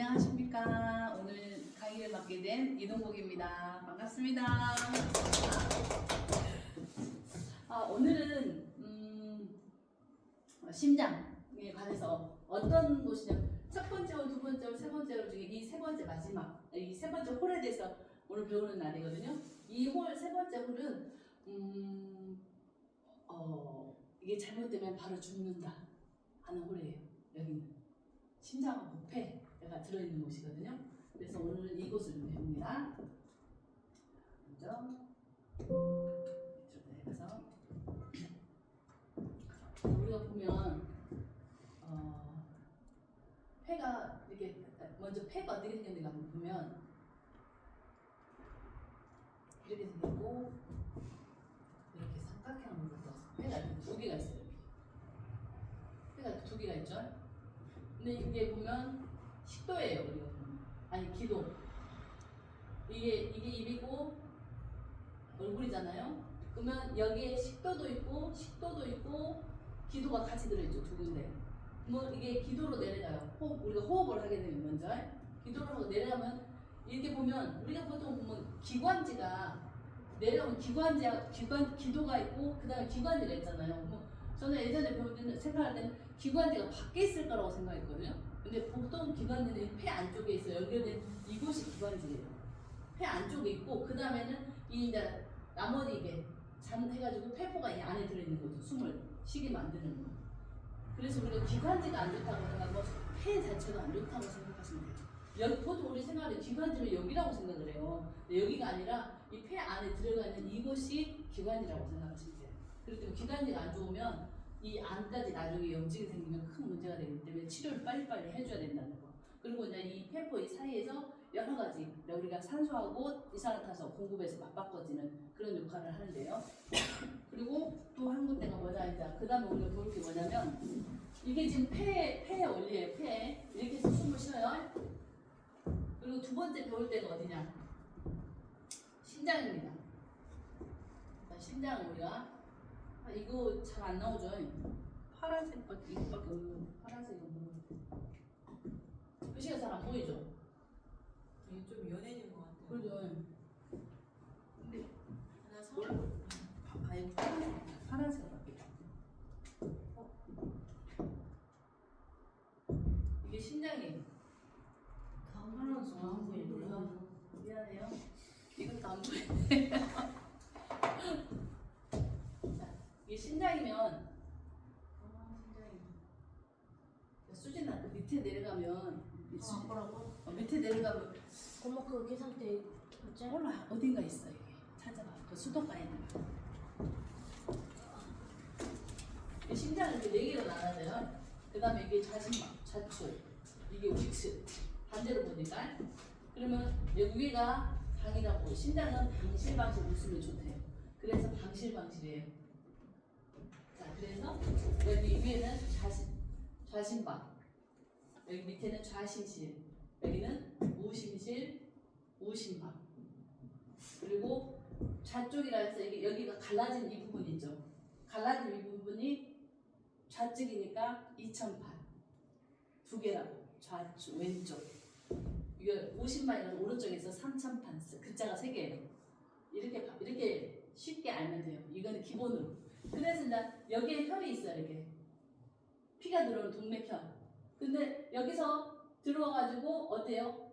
안녕하십니까. 오늘 강의를 맡게 된 이동국입니다. 반갑습니다. 오늘은 심장에 관해서 어떤 곳이냐, 첫 번째 홀, 두 번째 홀, 세 번째 홀 중에 이 세 번째 마지막, 이 세 번째 홀에 대해서 오늘 배우는 날이거든요. 이 홀, 세 번째 홀은 이게 잘못되면 바로 죽는다 하는 홀이에요. 여기는 심장하고 폐가 들어있는 곳이거든요. 그래서 오늘 이곳을 배웁니다. 먼저 이쪽으로 해서 우리가 보면 폐가 이렇게 먼저 폐가 어떻게 생겼는가 한번 보면 이렇게 생겼고 이렇게 삼각형으로 폐가 이렇게 두 개가 있어요. 폐가 두 개가 있죠. 근데 이게 보면 식도예요. 우리가 보면 아니 기도. 이게 입이고 얼굴이잖아요. 그러면 여기에 식도도 있고 기도가 같이 들어있죠. 두 군데. 뭐 이게 기도로 내려가요. 우리가 호흡을 하게 되면 먼저 기도로 하고 내려가면 이렇게 보면 우리가 보통 보면 기관지가 내려오면 기도가 있고 그 다음에 기관지가 있잖아요. 뭐 저는 예전에 배울 때는 생각할 때는 기관지가 밖에 있을 거라고 생각했거든요. 근데 보통 기관지는 폐 안쪽에 있어요. 연결된 이곳이 기관지예요. 폐 안쪽에 있고 그 다음에는 이 이제 나머지 이게 해가지고 폐포가 이 안에 들어있는 거죠. 숨을 쉬게 만드는 거. 그래서 우리가 기관지가 안 좋다고 생각하고 폐 자체가 안 좋다고 생각하시면 돼요. 보통 우리 생활에 기관지는 여기라고 생각을 해요. 근데 여기가 아니라 이 폐 안에 들어가 있는 이곳이 기관지라고 생각하시면 돼요. 그렇기 때문에 기관지가 안 좋으면 이 안까지 나중에 염증이 생기면 큰 문제가 되기 때문에 치료를 빨리빨리 해줘야 된다는 거. 그리고 이제 이 폐포 이 사이에서 여러 가지 우리가 산소하고 이산화탄소 공급에서 맞바꿔지는 그런 역할을 하는데요. 그리고 또 한 군데가 뭐냐 이제 그 다음에 우리가 배울 게 뭐냐면 이게 지금 폐에 원리예요. 폐 이렇게 해서 숨을 쉬어요. 그리고 두 번째 배울 때가 어디냐? 심장입니다. 심장은 우리가 이거 잘 안 나오죠? 파란색 이거밖에 없는 파란색이 없는 거. 글씨가 잘 안 보이죠? 이게 좀 연해진 것 같아요. 그죠? 근데 하나 서울. 아예 파란색밖에. 이게 심장이에요. 하나도 안 보이는구나. 미안해요. 이것도 안 보이네. 자, 이게 심장이면 수진아 그 밑에 내려가면 뭐라고? 밑에 내려가면 엄마 그 계산대 있지? 몰라 어딘가 있어 이게 찾아봐. 그 수도가에 있는 거. 이 심장은 이렇게 네 개로 나눠져요. 그 다음에 이게 좌심막, 좌측, 이게 우측. 반대로 보니까 그러면 여기 위가 방이라고 심장은 방실방실 웃으면 좋대요. 그래서 방실방실이에요. 자 그래서 여기 위에는 좌심방, 여기 밑에는 좌심실, 여기는 우심실, 우심방. 그리고 좌쪽이라 해서 여기가 갈라진 이 부분이 있죠. 갈라진 이 부분이 좌측이니까 2008. 두 개라고. 좌측, 왼쪽. 이게 50만이라서 오른쪽에서 3000판. 글자가 세 개예요. 이렇게 쉽게 알면 돼요. 이거는 기본으로. 그래서 이제 여기에 혈이 있어요. 이렇게. 피가 들어오는 동맥혈. 근데 여기서 들어와가지고 어때요?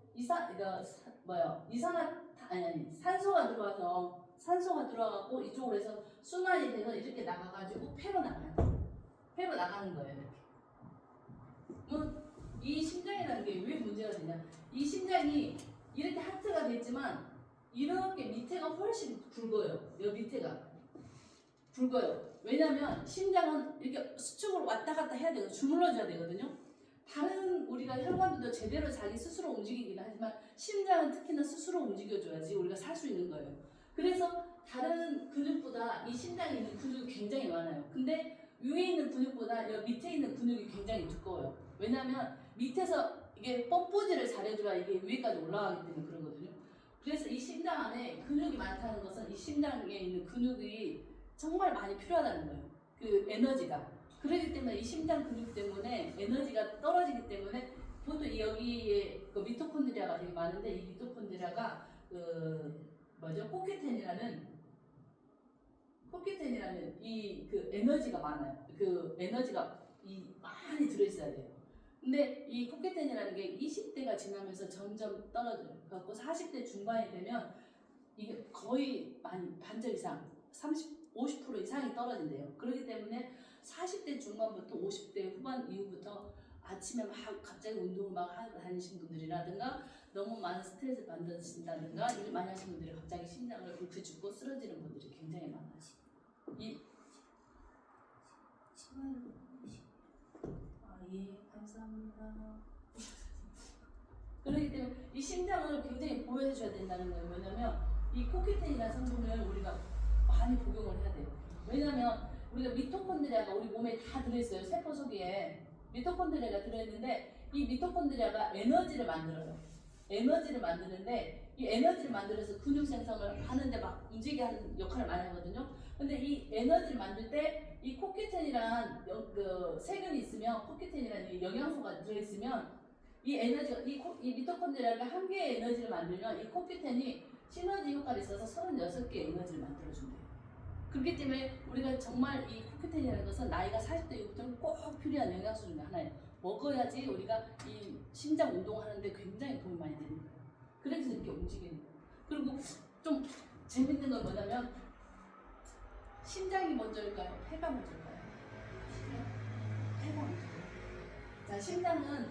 산소가 들어와갖고 이쪽으로 해서 순환이 돼서 이렇게 나가가지고 폐로 나가요. 폐로 나가는 거예요. 이렇게. 이 심장이라는 게 왜 문제가 되냐? 이 심장이 이렇게 하트가 됐지만 이렇게 밑에가 훨씬 굵어요. 여기 밑에가 굵어요. 왜냐면 심장은 이렇게 수축을 왔다 갔다 해야 되고 주물러줘야 되거든요. 다른 우리가 혈관들도 제대로 자기 스스로 움직이긴 하지만 심장은 특히나 스스로 움직여줘야지 우리가 살 수 있는 거예요. 그래서 다른 근육보다 이 심장에 있는 근육이 굉장히 많아요. 근데 위에 있는 근육보다 여기 밑에 있는 근육이 굉장히 두꺼워요. 왜냐면 밑에서 이게 펌프질을 잘해줘야 이게 위에까지 올라가기 때문에 그러거든요. 그래서 이 심장 안에 근육이 많다는 것은 이 심장에 있는 근육이 정말 많이 필요하다는 거예요. 그 에너지가. 그렇기 때문에 이 심장 근육 때문에 에너지가 떨어지기 때문에 보통 여기에 그 미토콘드리아가 되게 많은데 이 미토콘드리아가 그 뭐죠? 코큐텐이라는 이 그 에너지가 많아요. 그 에너지가 이 많이 들어있어야 돼요. 근데 이 코큐텐이라는 게 20대가 지나면서 점점 떨어져요. 그래서 40대 중반이 되면 이게 거의 반절 이상 50% 이상이 떨어진대요. 그렇기 때문에 40대 중반부터 50대 후반 이후부터 아침에 막 갑자기 운동을 막 하고 다니신 분들이라든가 너무 많은 스트레스 받으신다든가 일 많이 하시는 분들이 갑자기 심장을 불크 죽고 쓰러지는 분들이 굉장히 많아요. 예, 감사합니다. 그렇기 때문에 이 심장을 굉장히 보호해 줘야 된다는 거예요. 왜냐면 이 코큐텐이라는 성분을 우리가 많이 복용을 해야 돼요. 왜냐면 우리가 미토콘드리아가 우리 몸에 다 들어있어요. 세포 속에 미토콘드리아가 들어있는데 이 미토콘드리아가 에너지를 만들어요. 에너지를 만드는데 이 에너지를 만들어서 근육 생성을 하는데 막 움직이게 하는 역할을 많이 하거든요. 근데 이 에너지를 만들 때 이 코큐텐이란 그 세균이 있으면 코큐텐이라는 이 영양소가 들어있으면 이 에너지가 이 미토콘드리아가 한 개의 에너지를 만들면 이 코큐텐이 시너지 효과가 있어서 36개의 에너지를 만들어준대요. 그렇기 때문에 우리가 정말 이 코큐텐이라는 것은 나이가 40대 이후부터는 꼭 필요한 영양소 중에 하나예요. 먹어야지 우리가 이 심장 운동하는데 굉장히 도움이 많이 되는 거예요. 그래서 이렇게 움직이는 거예요. 그리고 좀 재밌는 건 뭐냐면 심장이 먼저일까요? 폐가 먼저일까요? 폐가 먼저예요. 자, 심장은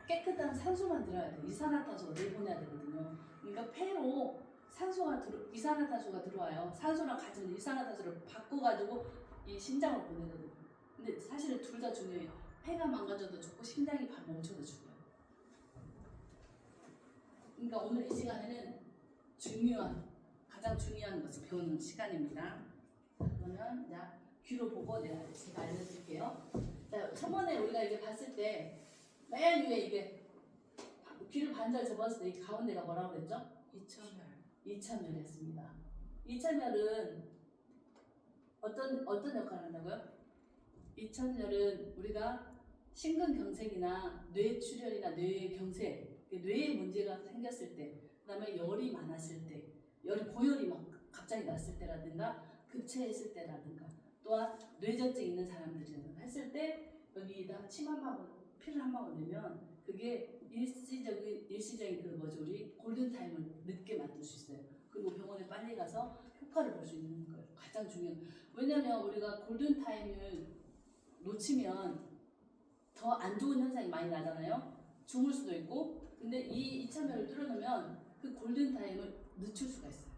깨끗한 산소만 들어야 돼요. 이산화탄소가 내보내야 되거든요. 그러니까 폐로 이산화탄소가 들어와요. 산소랑 같이 이산화탄소를 바꿔가지고 이 심장을 보내거든요. 근데 사실은 둘 다 중요해요. 폐가 망가져도 죽고 심장이 멈춰도 죽어요. 그러니까 오늘 이 시간에는 가장 중요한 것을 배우는 시간입니다. 그러면 자, 귀로 보고 제가 알려드릴게요. 자, 처음에 우리가 이게 봤을 때 맨 위에 이게 귀를 반절 접었을 때 이 가운데가 뭐라고 그랬죠? 이참혈이었습니다. 이참혈은 어떤 역할을 한다고요? 이참혈은 우리가 심근경색이나 뇌출혈이나 뇌경색, 뇌에 문제가 생겼을 때, 그다음에 열이 많았을 때, 고열이 막 갑자기 났을 때라든가 급체했을 때라든가 또한 뇌전증 있는 사람들이 했을 때 여기다 침 한 방울, 피를 한 방울 넣으면 그게 일시적인 그 뭐죠, 우리 골든타임을 늦게 만들 수 있어요. 그리고 병원에 빨리 가서 효과를 볼 수 있는 거예요. 가장 중요한. 왜냐면 우리가 골든타임을 놓치면 더 안 좋은 현상이 많이 나잖아요. 죽을 수도 있고. 근데 이 이참혈을 뚫어놓으면 그 골든타임을 늦출 수가 있어요.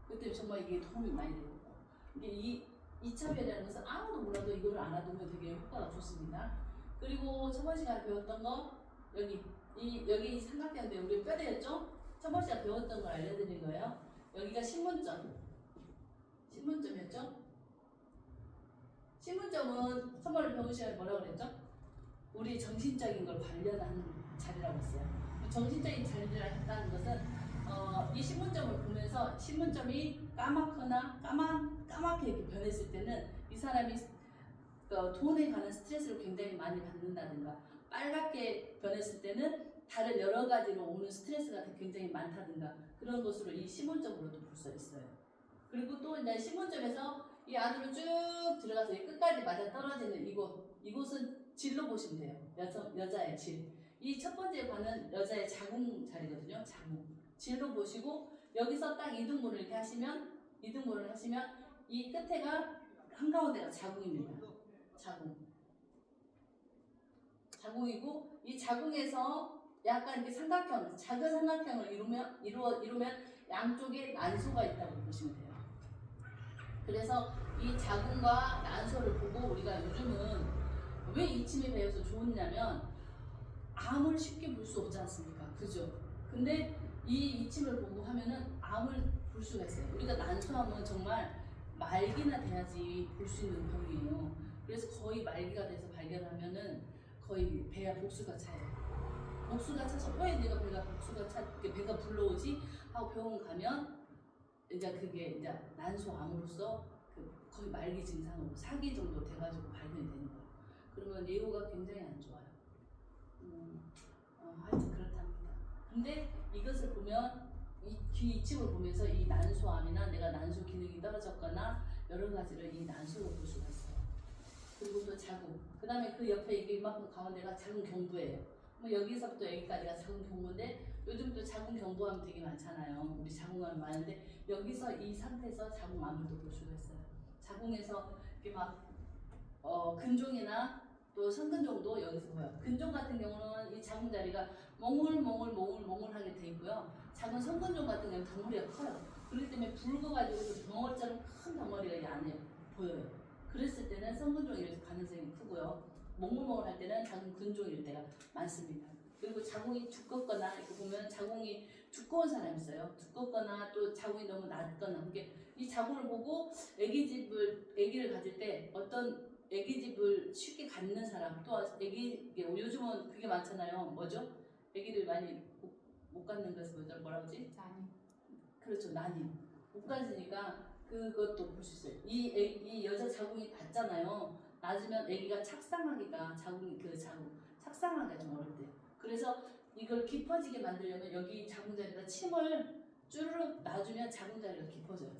그때 정말 이게 도움이 많이 되고. 이게 이 이참혈이라는 것은 아무도 몰라도 이거를 알아두면 되게 효과가 좋습니다. 그리고 저번 시간에 배웠던 거 여기 삼각형인데 우리 뼈대였죠? 저번 시간에 배웠던 걸 알려드린 거예요. 여기가 신문점이었죠? 신문점은 선발을 배운 시간에 뭐라고 그랬죠? 우리 정신적인 걸 관련한 자리라고 했어요. 정신적인 자리를 했다는 것은 이 신문점을 보면서 신문점이 까맣거나 까맣게 이렇게 변했을 때는 이 사람이 돈에 관한 스트레스를 굉장히 많이 받는다든가, 빨갛게 변했을 때는 다른 여러 가지로 오는 스트레스가 굉장히 많다든가, 그런 것으로 이 신문점으로도 볼 수 있어요. 그리고 또 이제 신문점에서 이 안으로 쭉 들어가서 끝까지 맞아 떨어지는 이곳은 질로 보시면 돼요. 여자의 질. 이 첫 번째 관은 여자의 자궁 자리거든요. 자궁. 질로 보시고 여기서 딱 이등분을 이렇게 하시면 이 끝에가 한가운데가 자궁입니다. 자궁이고 이 자궁에서 약간 이렇게 삼각형, 작은 삼각형을 이루면 양쪽에 난소가 있다고 보시면 돼요. 그래서 이 자궁과 난소를 보고 우리가 요즘은 왜 이침이 배워서 좋으냐면 암을 쉽게 볼 수 없지 않습니까? 그죠? 근데 이 이침을 보고 하면은 암을 볼 수가 있어요. 우리가 난소암은 정말 말기나 돼야지 볼 수 있는 병이에요. 그래서 거의 말기가 돼서 발견하면은 거의 배가 복수가 차요. 복수가 차서 왜 내가 배가 불러오지 하고 병원 가면 이제 그게 이제 난소암으로서 거의 말기 증상으로 4기 정도 돼가지고 발견이 되는 거예요. 그러면 예후가 굉장히 안 좋아요. 하여튼 그렇답니다. 근데 이것을 보면 이 귀 이침을 보면서 이 난소암이나 내가 난소 기능이 떨어졌거나 여러 가지를 이 난소로 볼 수가 있어요. 그리고 또 자궁. 그 다음에 그 옆에 이게 이만큼 가운데가 자궁 경부예요. 뭐 여기서부터 여기까지가 자궁 경부인데 요즘 또 자궁 경부암 되게 많잖아요. 우리 자궁암 많은데 여기서 이 상태에서 자궁암을 또 볼 수가 있어요. 자궁에서 이렇게 막 근종이나 또 성근종도 여기서 보여요. 근종 같은 경우는 이 자궁 자리가 몽울하게 돼 있고요. 작은 성근종 같은 경우는 덩어리가 커요. 그렇기 때문에 붉어가지고 그 덩어리처럼 큰 덩어리가 이 안에 보여요. 그랬을 때는 성근종일 가능성이 크고요. 몽글몽글할 때는 자궁 근종일 때가 많습니다. 그리고 자궁이 두껍거나 이렇게 보면 자궁이 두꺼운 사람이 있어요. 두껍거나 또 자궁이 너무 낮거나 이게 이 자궁을 보고 아기를 가질 때 어떤 아기집을 쉽게 갖는 사람 또 요즘은 그게 많잖아요. 뭐죠? 아기를 많이 못 갖는 것을 뭐라 그러지? 난임. 그렇죠. 난임. 못 가지니까 그것도 볼 수 있어요. 이 여자 자궁이 낮잖아요. 낮으면 아기가 착상하기가 착상하기가 좀 어렵대요. 그래서 이걸 깊어지게 만들려면 여기 자궁 자리에다 침을 쭈르륵 놔주면 자궁 자리가 깊어져요.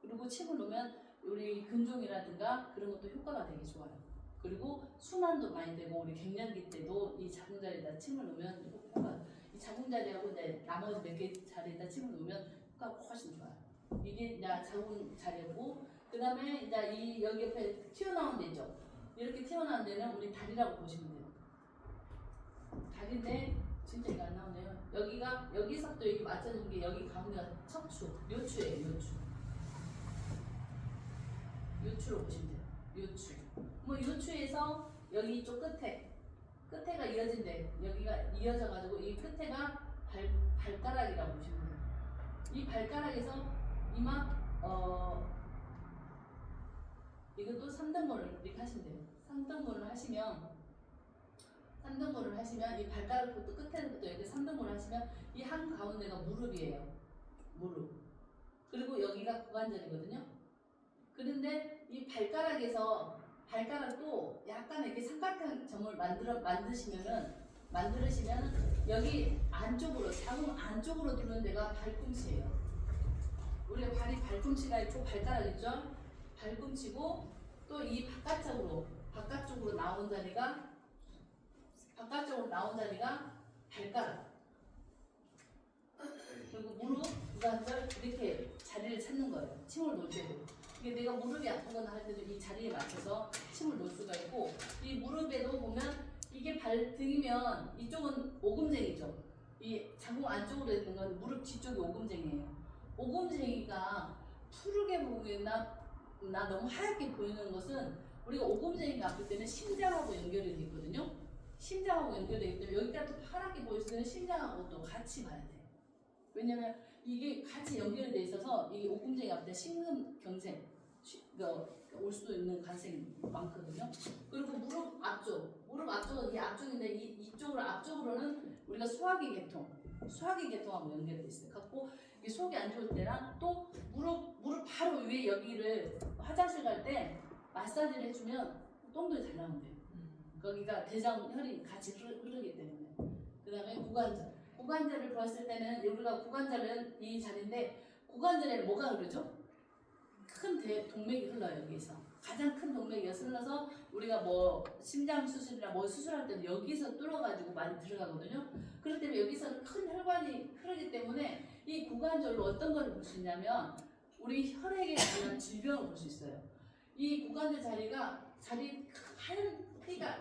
그리고 침을 놓으면 우리 근종이라든가 그런 것도 효과가 되게 좋아요. 그리고 순환도 많이 되고 우리 갱년기 때도 이 자궁 자리에다 침을 놓으면 이 자궁 자리하고 나머지 몇 개 자리에다 침을 놓으면 효과가 훨씬 좋아요. 이게 이제 자궁 자리고 그 다음에 이제 이 여기 옆에 튀어나온 데 있죠. 이렇게 튀어나온 데는 우리 다리라고 보시면 돼요. 다리인데 진짜 이거 안 나오네요. 여기서부터 여기 맞춰진 게 여기 가운데가 요추예요. 요추로 보시면 돼요. 요추. 뭐 요추에서 여기 이쪽 끝에가 이어진데 여기가 이어져가지고 이 끝에가 발가락이라고 보시면 돼요. 이 발가락에서 이것도 3등분을 이렇게 하시면 돼요. 3등분을 하시면 이 발가락부터 끝에서부터 이렇게 3등분을 하시면 이 한 가운데가 무릎이에요. 무릎. 그리고 여기가 고관절이거든요. 그런데 이 발가락도 약간 이렇게 삼각형 점을 만드시면은 여기 안쪽으로 자궁 안쪽으로 들어오는 데가 발꿈치예요. 우리가 발꿈치가 있고 발가락 있죠. 발꿈치고 또 이 바깥쪽으로 나온 자리가 발가락. 그리고 무릎, 고관절 이렇게 자리를 찾는 거예요. 침을 놓을 때도. 이게 내가 무릎이 아프거나 할 때도 이 자리에 맞춰서 침을 놓을 수가 있고 이 무릎에도 보면 이게 발등이면 이쪽은 오금쟁이죠. 이 자궁 안쪽으로 있는 건 무릎 뒤쪽이 오금쟁이에요. 오금쟁이가 푸르게 보이나 너무 하얗게 보이는 것은 우리가 오금쟁이가 아플 때는 심장하고 연결이 돼 있거든요. 심장하고 연결되기 때문에 여기가 또 파랗게 보일 때는 심장하고 또 같이 봐야 돼요. 왜냐면 이게 같이 연결이 돼 있어서 이 오금쟁이 아플 때 심근경색 올 수도 있는 가능성이 많거든요. 그리고 무릎 앞쪽은 이 앞쪽인데 앞쪽으로는 우리가 소화기 계통하고 연결돼 있어요. 갖고 이 속이 안 좋을 때랑 또 무릎 바로 위에 여기를 화장실 갈 때 마사지를 해주면 똥도 잘 나온대요. 거기가 대장혈이 같이 흐르기 때문에. 그 다음에 고관절을 봤을 때는 우리가 고관절은 이 자리인데 고관절에는 뭐가 흐르죠? 큰 동맥이 흘러요. 여기서 가장 큰 동맥이 흘러서 우리가 뭐 심장 수술이나 뭐 수술할 때는 여기서 뚫어가지고 많이 들어가거든요. 그렇기 때문에 여기서 큰 혈관이 흐르기 때문에 이 고관절로 어떤 걸 볼 수 있냐면 우리 혈액에 관한 질병을 볼 수 있어요. 이 고관절 하얀 띠가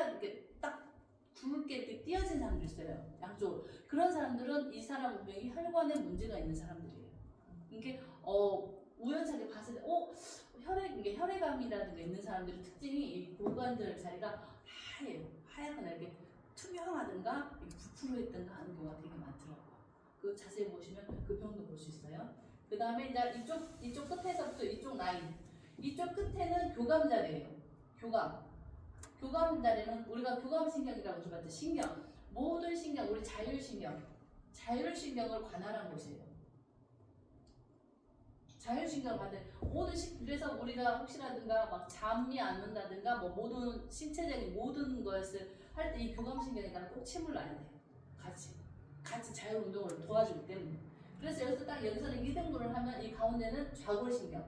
이렇게 딱 굵게 이렇게 띄어진 사람들 있어요. 양쪽으로. 그런 사람들은 이 사람 분명히 혈관에 문제가 있는 사람들이에요. 이게 우연찮게 봤을 때 혈액암이라든가 있는 사람들의 특징이 이 고관절 자리가 하얗거나 이렇게 투명하든가 부풀어 있든가 하는 경우가 되게 많더라고요. 그 자세히 보시면 그 병도 볼 수 있어요. 그 다음에 이제 이쪽 끝에서부터 이쪽 라인, 이쪽 끝에는 교감자리예요. 교감 자리는 우리가 교감신경이라고 들어봤죠. 신경, 모든 신경, 우리 자율신경을 관할한 곳이에요. 자율신경 받는 그래서 우리가 혹시라든가 막 잠이 안 온다든가 뭐 모든 신체적인 모든 것을 할 때 이 교감신경에다가 꼭 침을 놔야 돼요. 같이 자율 운동을 도와주기 때문에. 그래서 여기서 딱 여기서는 2등분을 하면 이 가운데는 좌골신경.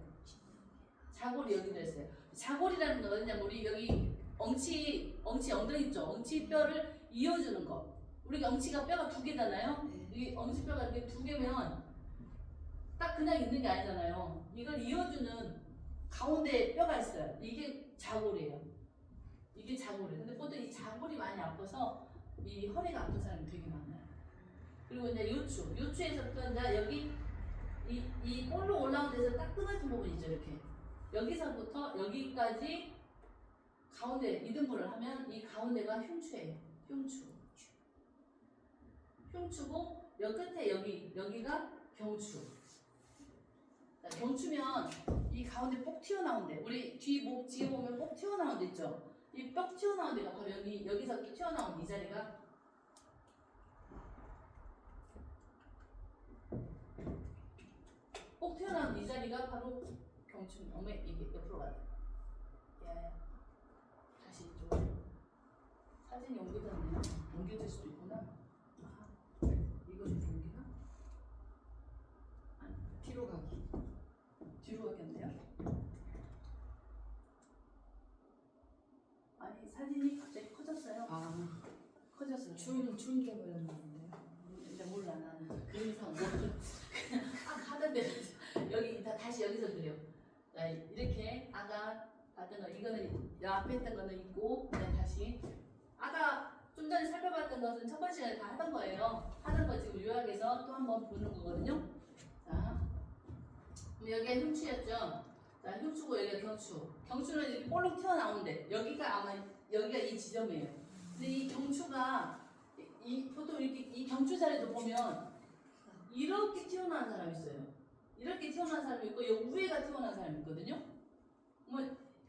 좌골이 여기 들어있어요. 좌골이라는 건 어디냐면 우리 여기 엉치 엉덩이 있죠. 엉치 뼈를 이어주는 거. 우리가 엉치가 뼈가 2개잖아요. 이 엉치 뼈가 이렇게 2개면 딱 그냥 있는 게 아니잖아요. 이걸 이어주는 가운데 뼈가 있어요. 이게 좌골이에요. 이게 좌골이에요. 근데 보통 이 좌골이 많이 아파서 이 허리가 아픈 사람이 되게 많아요. 그리고 이제 요추에서부터 이제 여기 이 볼로 올라온 데서 딱 끊어진 부분이 있죠. 이렇게 여기서부터 여기까지 가운데 이등분을 하면 이 가운데가 흉추예요. 흉추고 여기 끝에 여기가 경추. 경추면 이 가운데 뽁 튀어나온 데, 우리 뒤 목 뒤에 보면 뽁 튀어나온 데 있죠. 이 뻑 튀어나온 데가 바로 여기서 튀어나온 이 자리가 뽁 튀어나온 이 자리가 바로 경추. 어메 이게 옆으로 가야 돼. 예. 다시 이쪽으로. 사진이 옮겨졌네요. 옮겨질 수도 있구나. 아, 이거 좀 옮기나? 아니, 뒤로 가기. 뒤로 가겠네요. 아니 사진이 갑자기 커졌어요. 커졌어요. 줄게 버렸나본데요. 근데 몰라 나는 그 이상 몰라. 그냥 하던 대로 여기 다시 여기서 그려. 자, 이렇게 아까 봤던 거 이거는 여 앞에 했던 거는 있고 그냥 다시 아까 좀 전에 살펴봤던 것은 첫 번째 시간에 다 하던 거예요. 하던 거 지금 요약해서 또 한번 보는 거거든요. 자, 그럼 여기가 흉추였죠. 자, 흉추고 여기가 경추. 경추는 이렇게 볼록 튀어나오는데 여기가 아마 여기가 이 지점이에요. 근데 이 경추가 보통 이렇게 이 경추 자리도 보면 이렇게 튀어나온 사람이 있어요. 이렇게 튀어나온 사람이 있고 여기 위에가 튀어나온 사람이 있거든요. 뭐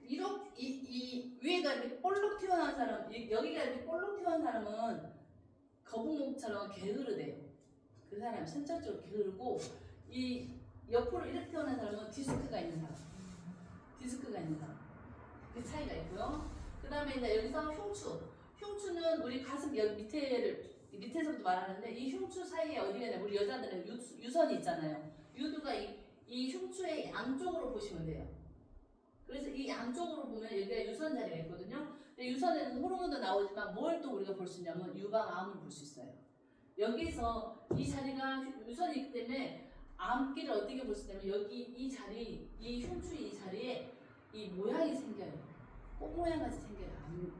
이렇게 이 위에가 이렇게 볼록 튀어나온 사람, 여기가 이렇게 볼록 튀어나온 사람은 거북목처럼 게으르대요. 그 사람이 선천적으로 게으르고 이 옆으로 이렇게 튀어나온 사람은 디스크가 있는 사람. 그 차이가 있고요. 그 다음에 이제 여기서 흉추는 우리 가슴 여기 밑에서부터 말하는데 이 흉추 사이에 어디가 있냐, 우리 여자들은 유선이 있잖아요. 유두가 이 흉추의 양쪽으로 보시면 돼요. 그래서 이 양쪽으로 보면 여기가 유선 자리가 있거든요. 근데 유선에는 호르몬도 나오지만 뭘 또 우리가 볼 수 있냐면 유방암을 볼 수 있어요. 여기서 이 자리가 유선이 있기 때문에 암기를 어떻게 볼 수 있냐면 여기 이 자리, 이 흉추 이 자리에 이 모양이 생겨요. 꽃 모양 같이 생겨요.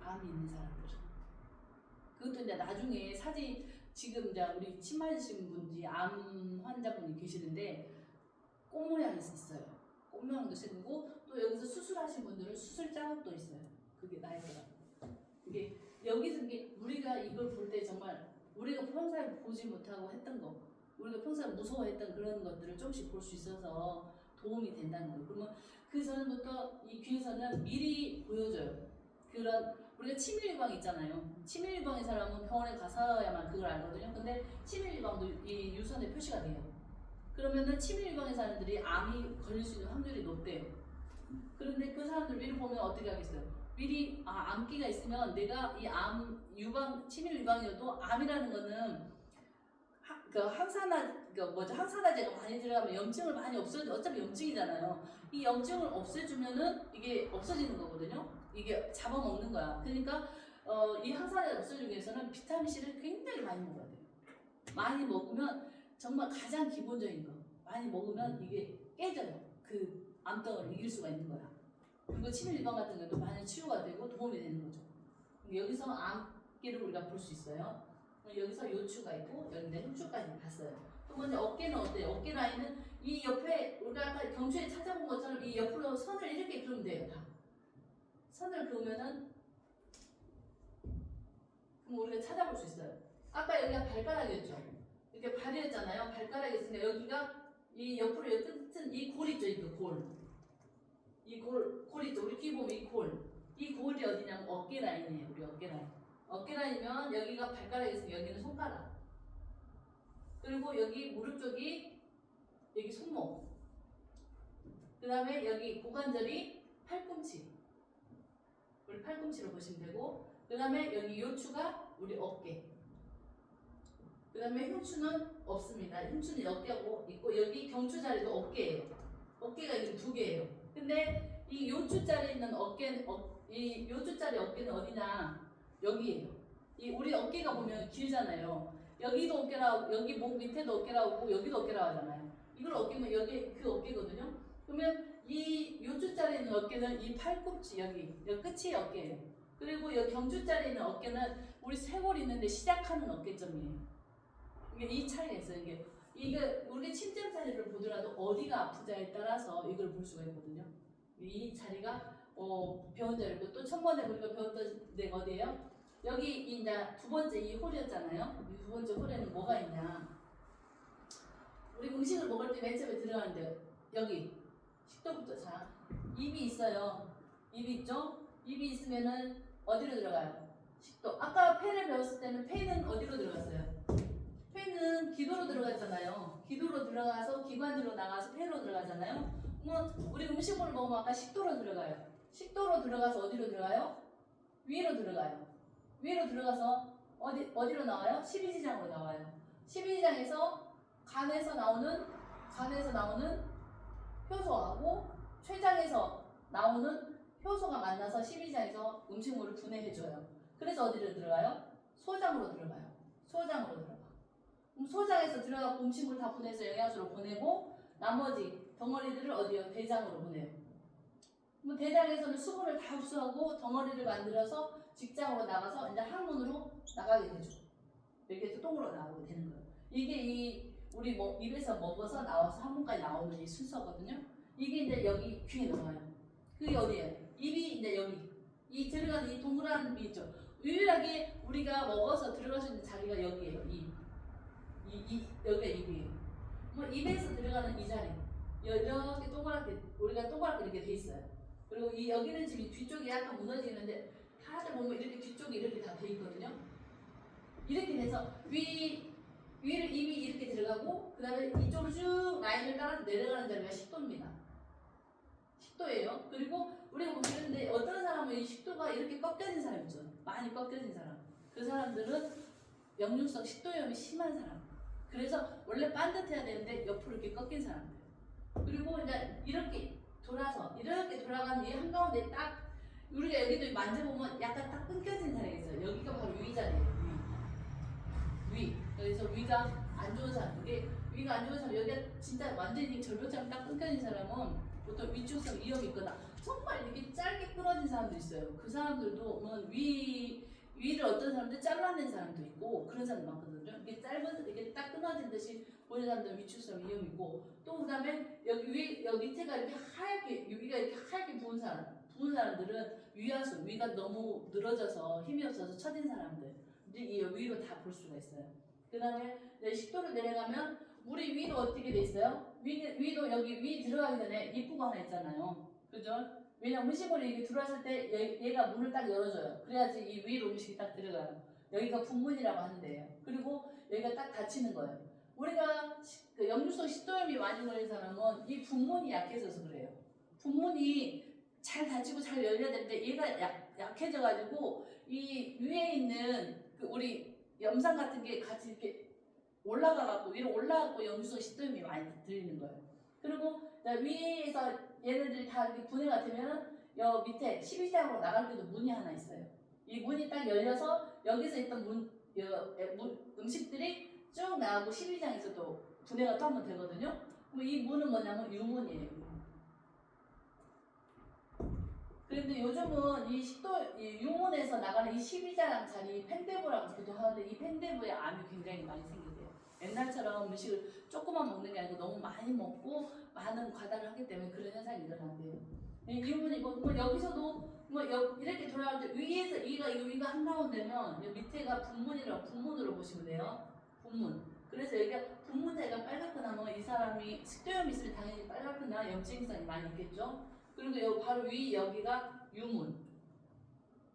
암이 있는 사람들은. 그것도 이제 나중에 사진 지금 이제 우리 침 맞으신 분이 암 환자분이 계시는데 꽃 모양이 있어요. 꽃 모양도 생기고 또 여기서 수술하신 분들은 수술 자국도 있어요. 그게 나있더라고요. 이게 여기서 이게 우리가 이걸 볼 때 정말 우리가 평소에 보지 못하고 했던 거, 우리가 평소에 무서워했던 그런 것들을 조금씩 볼 수 있어서 도움이 된다는 거예요. 그러면 그 전부터 이 귀에서는 미리 보여줘요. 그런 우리가 치밀 유방 있잖아요. 치밀 유방인 사람은 병원에 가서야만 그걸 알거든요. 근데 치밀 유방도 이 유선에 표시가 돼요. 그러면은 치밀 유방인 사람들이 암이 걸릴 수 있는 확률이 높대요. 그런데 그 사람들 미리 보면 어떻게 하겠어요? 미리 암기가 있으면 내가 이 암 유방 치밀 유방이어도 암이라는 거는 항산화제가 많이 들어가면 염증을 많이 없애줘. 어차피 염증이잖아요. 이 염증을 없애주면은 이게 없어지는 거거든요. 이게 잡아먹는 거야. 그러니까 이 항산화제 없애주기 위해서는 비타민 C를 굉장히 많이 먹어야 돼요. 많이 먹으면 정말 가장 기본적인 거. 많이 먹으면 이게 깨져요. 그 암덩어리를 이길 수가 있는 거야. 그리고 치밀 유방 같은 것도 많이 치유가 되고 도움이 되는 거죠. 여기서 암기를 우리가 볼 수 있어요. 여기서 요추가 있고 여기 이제 흉추까지 봤어요. 또 먼저 어깨는 어때요? 어깨 라인은 이 옆에 우리가 아까 경추에 찾아본 것처럼 이 옆으로 선을 이렇게 그으면 돼요. 다. 선을 그으면은 그럼 우리가 찾아볼 수 있어요. 아까 여기가 발가락이었죠. 이렇게 발이었잖아요. 발가락이 있으니까 여기가 이 옆으로 여기 끝은 이 골 있죠. 이거 골. 이 골 있죠. 우리 귀 보면 이 골. 이 골이 어디냐면 어깨 라인이에요. 우리 어깨 라인. 어깨 라인이면 여기가 발가락이 있으면 여기는 손가락. 그리고 여기 무릎 쪽이 여기 손목. 그 다음에 여기 고관절이 팔꿈치. 우리 팔꿈치로 보시면 되고, 그 다음에 여기 요추가 우리 어깨. 그 다음에 흉추는 없습니다. 흉추는 어깨하고 있고, 여기 경추 자리도 어깨예요. 어깨가 이렇게 두 개예요. 근데 이 요추 자리에 있는 이 요추 자리 어깨는 어디냐? 여기예요. 이 우리 어깨가 보면 길잖아요. 여기도 어깨라고, 여기 목 밑에도 어깨라고, 여기도 어깨라고 하잖아요. 이걸 어깨면 여기 그 어깨거든요. 그러면 이 요추 자리에 있는 어깨는 이 팔꿈치 여기 끝이 어깨예요. 그리고 여기 경추 자리에 있는 어깨는 우리 쇄골이 있는데 시작하는 어깨점이에요. 이게 이 차이가 있어요. 이게 우리 침전 자리를 보더라도 어디가 아프자에 따라서 이걸 볼 수가 있거든요. 이 자리가 배운 자리고, 또 첫 번째 우리가 배웠던 데가 어디예요? 여기 이제 두 번째 이 홀이었잖아요. 이 두 번째 홀에는 뭐가 있냐? 우리 음식을 먹을 때 맨 처음에 들어가는데 여기 식도부터 자 입이 있어요. 입이 있죠? 입이 있으면은 어디로 들어가요? 식도. 아까 폐를 배웠을 때는 폐는 어디로 들어갔어요? 폐는 기도로 들어갔잖아요. 기도로 들어가서 기관지로 나가서 폐로 들어가잖아요. 우리 음식물을 먹으면 아까 식도로 들어가요. 식도로 들어가서 어디로 들어가요? 위로 들어가요. 위로 들어가서 어디로 나와요? 십이지장으로 나와요. 십이지장에서 간에서 나오는 효소하고 췌장에서 나오는 효소가 만나서 십이지장에서 음식물을 분해해줘요. 그래서 어디로 들어가요? 소장으로 들어가요. 소장으로 들어가. 그럼 소장에서 들어가고 음식물 다 분해서 영양소로 보내고, 나머지 덩어리들을 어디요? 대장으로 보내요. 그럼 대장에서는 수분을 다 흡수하고 덩어리를 만들어서 직장으로 나가서 이제 항문으로 나가게 되죠. 이렇게 해서 똥으로 나오게 되는 거예요. 이게 우리 입에서 먹어서 나와서 항문까지 나오는 이 순서거든요. 이게 이제 여기 귀에 들어가요. 그게 어디예요? 입이 이제 여기. 이 들어가는 이 동그란 비 있죠. 유일하게 우리가 먹어서 들어갈 수 있는 자리가 여기예요. 여기가 입이에요. 입에서 들어가는 이 자리. 이렇게 동그랗게, 우리가 동그랗게 이렇게 돼 있어요. 그리고 여기는 지금 뒤쪽이 약간 무너지는데, 다들 보면 이렇게 뒤쪽이 이렇게 다 돼 있거든요. 이렇게 돼서 입이 이렇게 들어가고, 그 다음에 이쪽으로 쭉 라인을 따라서 내려가는 자리가 식도입니다. 식도예요. 그리고 우리가 보시는데 어떤 사람은 이 식도가 이렇게 꺾여진 사람 있죠. 많이 꺾여진 사람. 그 사람들은 역류성 식도염이 심한 사람. 그래서 원래 반듯해야 되는데 옆으로 이렇게 꺾인 사람들. 그리고 이제 이렇게 돌아가는 이 한가운데 딱, 우리가 여기도 만져보면 약간 딱 끊겨진 사람이 있어요. 여기가 바로 위 자리예요. 위. 그래서 위가 안 좋은 사람. 이게 위가 안 좋은 사람, 여기가 진짜 완전히 절벽처럼 딱 끊겨진 사람은 보통 위축성 위험이 있거나 정말 이렇게 짧게 끊어진 사람도 있어요. 그 사람들도 위를 어떤 사람들 잘라낸 사람도 있고 그런 사람도 많거든요. 이게 이렇게 딱 끊어진 듯이 보는 사람들은 위축성 위험이 있고, 또 그다음에 여기 밑에가 이렇게 하얗게, 위가 이렇게 하얗게 부은 사람들은 위가 너무 늘어져서 힘이 없어서 처진 사람들, 이 위로 다 볼 수가 있어요. 그다음에 식도로 내려가면 우리 위도 어떻게 돼 있어요? 위도 여기 위 들어가기 전에 입구가 하나 있잖아요. 그죠? 왜냐면 음식물이 이렇게 들어왔을 때 얘가 문을 딱 열어줘요. 그래야지 이 위로 음식이 딱 들어가요. 여기가 분문이라고 하는데요. 그리고 여기가 딱 닫히는 거예요. 우리가 그 역류성 식도염이 많이 걸린 사람은 이 분문이 약해져서 그래요. 분문이 잘 닫히고 잘 열려야 되는데 얘가 약해져가지고 이 위에 있는 그 우리 염산 같은 게 같이 이렇게 올라가갖고 위로 올라가고 역류성 식도염이 많이 들리는 거예요. 그리고 위에서 얘네들이 다 이렇게 분해가 되면 여 밑에 12장으로 나갈 때도 문이 하나 있어요. 이 문이 딱 열려서 여기서 있던 음식들이 쭉 나가고 12장에서도 분해가 또 한 번 되거든요. 그럼 이 문은 뭐냐면 유문이에요. 그런데 요즘은 이 유문에서 나가는 이 12장 자리 펜데브라고 하기도 하는데, 이 펜데브에 암이 굉장히 많이 생기대요. 옛날처럼 음식을 조금만 먹는 게 아니고 너무 많이 먹고 많은 과다를 하기 때문에 그런 현상이 일어난대요. 이 유문이 여기서도 이렇게 돌아갈 때 위가 한가운데면 밑에가 분문으로 보시면 돼요. 분문. 그래서 여기가 분문 자리가 빨갛게 나면 이 사람이 식도염이 있으면 당연히 빨갛거나 염증 현상이 많이 있겠죠. 그리고 바로 위 여기가 유문.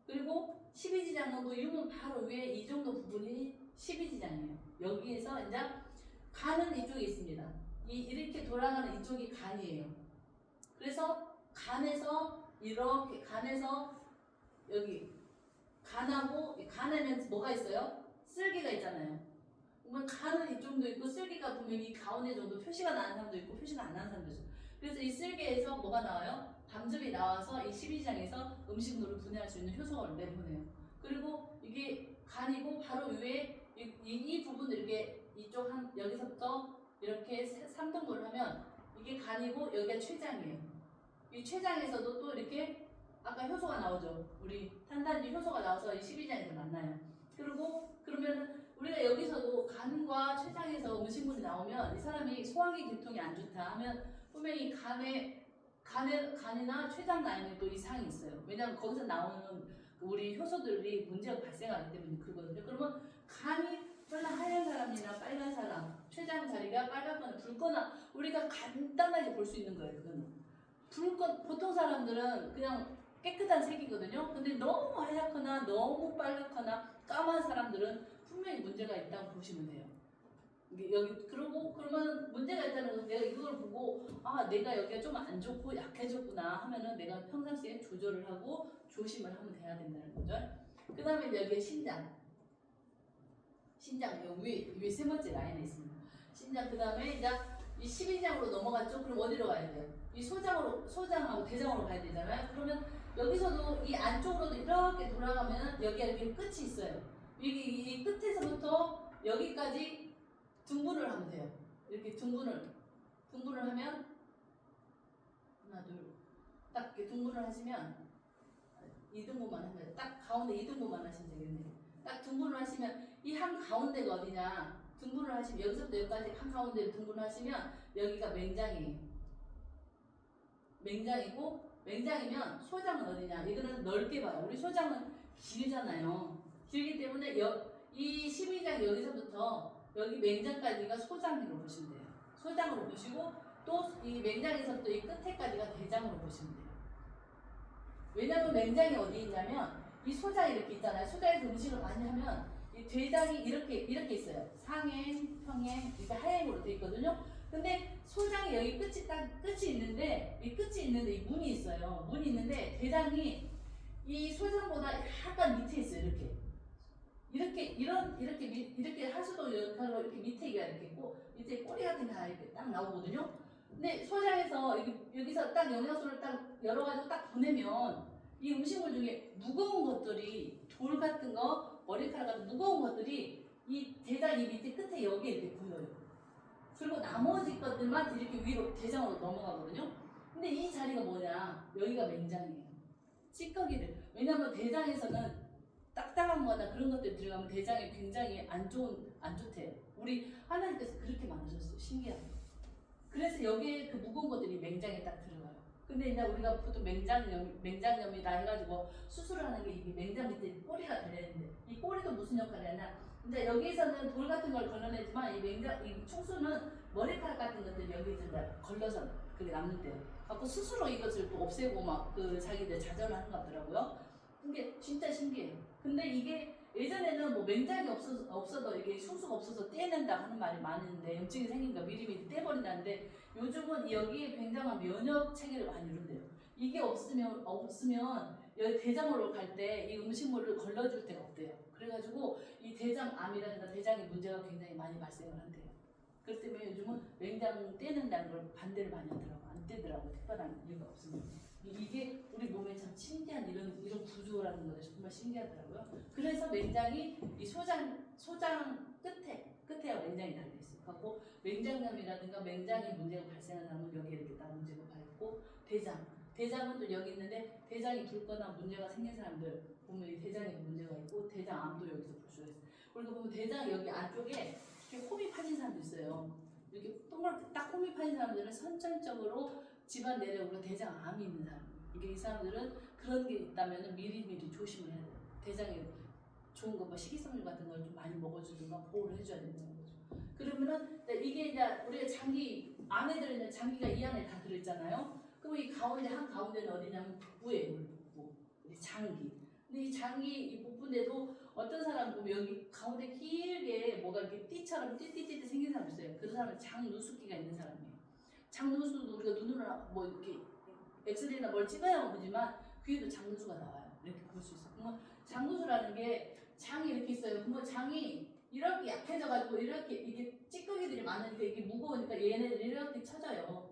그리고 12지장은 그 유문 바로 위에 이 정도 부분이 12지장이에요. 여기에서 이제 간은 이쪽에 있습니다. 이렇게 돌아가는 이쪽이 간이에요. 그래서 간에서 이렇게 간에서 여기 간하고 간에는 뭐가 있어요? 쓸개가 있잖아요. 그러면 간은 이쪽도 있고 쓸개가 보면 이 가운데 정도 표시가 나는 사람도 있고 표시가 안 나는 사람도 있어요. 그래서 이 쓸개에서 뭐가 나와요? 담즙이 나와서 이 십이장에서 음식물을 분해할 수 있는 효소를 내보내요. 그리고 이게 간이고 바로 위에 이 부분을 이렇게 이쪽 한 여기서부터 이렇게 3등분을 하면 이게 간이고 여기가 췌장이에요. 이 췌장에서도 또 이렇게 아까 효소가 나오죠. 우리 탄단지 효소가 나와서 이 십이장에서 만나요. 그리고 그러면 우리가 여기서도 간과 췌장에서 음식물이 나오면 이 사람이 소화기 계통이 안 좋다 하면 분명히 간이나 췌장 라인에 또 이상이 있어요. 왜냐하면 거기서 나오는 우리 효소들이 문제가 발생하기 때문에 그거든요. 그러면 간이 별로 하얀 사람이나 빨간 사람, 췌장 자리가 빨갛거나 붉거나 우리가 간단하게 볼 수 있는 거예요. 그거는 보통 사람들은 그냥 깨끗한 색이거든요. 근데 너무 하얗거나 너무 빨갛거나 까만 사람들은 분명히 문제가 있다고 보시면 돼요. 여기 그러면 문제가 있다는 건 내가 이걸 보고 아 내가 여기가 좀 안 좋고 약해졌구나 하면은 내가 평상시에 조절을 하고 조심을 하면 돼야 된다는 거죠. 그 다음에 여기에 신장 여기 위에 세 번째 라인에 있습니다. 신장 그 다음에 이제 이 12장으로 넘어갔죠. 그럼 어디로 가야 돼요? 이 소장하고 대장으로 가야 되잖아요. 그러면 여기서도 이 안쪽으로도 이렇게 돌아가면 여기가 이렇게 끝이 있어요. 이 끝에서부터 여기까지 등분을 하면 돼요. 이렇게 등분을 하면 하나 둘 딱 이렇게 등분을 하시면 2등분만 하면 딱 가운데 2등분만 하시면 되겠네요. 딱 등분을 하시면 이 한 가운데가 어디냐 등분을 하시면 여기서부터 여기까지 한 가운데를 등분을 하시면 여기가 맹장이에요. 맹장이고 맹장이면 소장은 어디냐 이거는 넓게 봐요. 우리 소장은 길잖아요. 길기 때문에 이 12장 여기서부터 여기 맹장까지가 소장으로 보시면 돼요. 소장으로 보시고 또 이 맹장에서부터 이 끝에까지가 대장으로 보시면 돼요. 왜냐하면 맹장이 어디 있냐면 이 소장이 이렇게 있잖아요. 소장에서 음식을 많이 하면 이 대장이 이렇게 있어요. 상행, 평행, 이렇게 하행으로 되어 있거든요. 근데 소장이 여기 끝이 있는데 이 끝이 있는데 이 문이 있어요. 문이 있는데 대장이 이 소장보다 약간 밑에 있어요. 이렇게 하수도 이렇게 밑에가 이렇게 있고 밑에 꼬리 같은 게 하나 이렇게 딱 나오거든요. 근데 소장에서 여기서 딱 영양소를 딱 열어가지고 딱 보내면 이 음식물 중에 무거운 것들이 돌 같은 거, 머리카락 같은 무거운 것들이 이 대장 이 밑에 끝에 여기에 이렇게 보여요. 그리고 나머지 것들만 이렇게 위로 대장으로 넘어가거든요. 근데 이 자리가 뭐냐? 여기가 맹장이에요. 찌꺼기들. 왜냐면 대장에서는 딱딱한 거나 그런 것들 들어가면 대장에 굉장히 안 좋대요. 우리 하나님께서 그렇게 만드셨어요. 신기하게. 그래서 여기에 그 무거운 것들이 맹장에 딱 들어가요. 근데 이제 우리가 보통 맹장염이다 해가지고 수술을 하는 게 이게 맹장 밑에 꼬리가 달려있는데 이 꼬리도 무슨 역할을 하냐? 근데 여기에서는 돌 같은 걸 걸러내지만 이 충수는 머리카락 같은 것들 여기서 이제 걸러서 그게 남는데요. 갖고 스스로 이것을 또 없애고 막 그 자기들 자전을 하는 것 같더라고요. 이게 진짜 신기해요. 근데 이게 예전에는 뭐 맹장이 없어도 이게 충수가 없어서 떼낸다 하는 말이 많은데 염증이 생기니까 미리미리 떼버린다는데 요즘은 여기에 굉장한 면역 체계를 많이 이룬대요. 이게 없으면 여기 대장으로 갈 때 이 음식물을 걸러줄 데가 없대요. 그래가지고 이 대장암이라든가 대장의 문제가 굉장히 많이 발생을 한대요. 그렇기 때문에 요즘은 맹장 떼는다는 걸 반대를 많이 하더라고요. 안 떼더라고요. 특별한 이유가 없으면. 이게 우리 몸에 참 신기한 이런 구조라는 것이 정말 신기하더라고요. 그래서 맹장이 이 소장 끝에 맹장이 달려있어요. 그래서 맹장염이라든가 맹장에 문제가 발생하는 사람은 여기에 이렇게 딱 문제가 발생하고 대장은 또 여기 있는데 대장이 붉거나 문제가 생긴 사람들 보면 이 대장에 문제가 있고 대장암도 여기서 볼 수가 있어요. 그리고 보면 대장 여기 안쪽에 이렇게 홈이 파진 사람도 있어요. 이렇게 동그랗게 딱 홈이 파진 사람들은 선천적으로 집안 내력으로 대장암이 있는 사람. 이 사람들은 그런 게 있다면 미리미리 조심을 해야 돼요. 대장에 좋은 거, 뭐 식이섬유 같은 걸 좀 많이 먹어주든가 보호를 해줘야 된다는 거죠. 그러면은 이게 이제 우리가 안에 들어있는 장기가 이 안에 다 들어있잖아요. 그럼 이 한 가운데는 어디냐면 복부예요. 복부. 장기. 근데 이 장기 이 복부인데도 어떤 사람 보면 여기 가운데 길게 뭐가 이렇게 띠처럼 띠띠띠 생긴 사람 있어요. 그런 사람은 장누수기가 있는 사람이에요. 장누수도 우리가 눈으로 뭐 이렇게 엑스레이나 뭘 찍어야 보지만 귀에도 장누수가 나와요. 이렇게 볼 수 있어요. 그러면 장누수라는 게 장이 이렇게 있어요. 그러면 장이 이렇게 약해져가지고 이렇게 이게 찌꺼기들이 많으니까 이게 무거우니까 얘네들이 이렇게 쳐져요.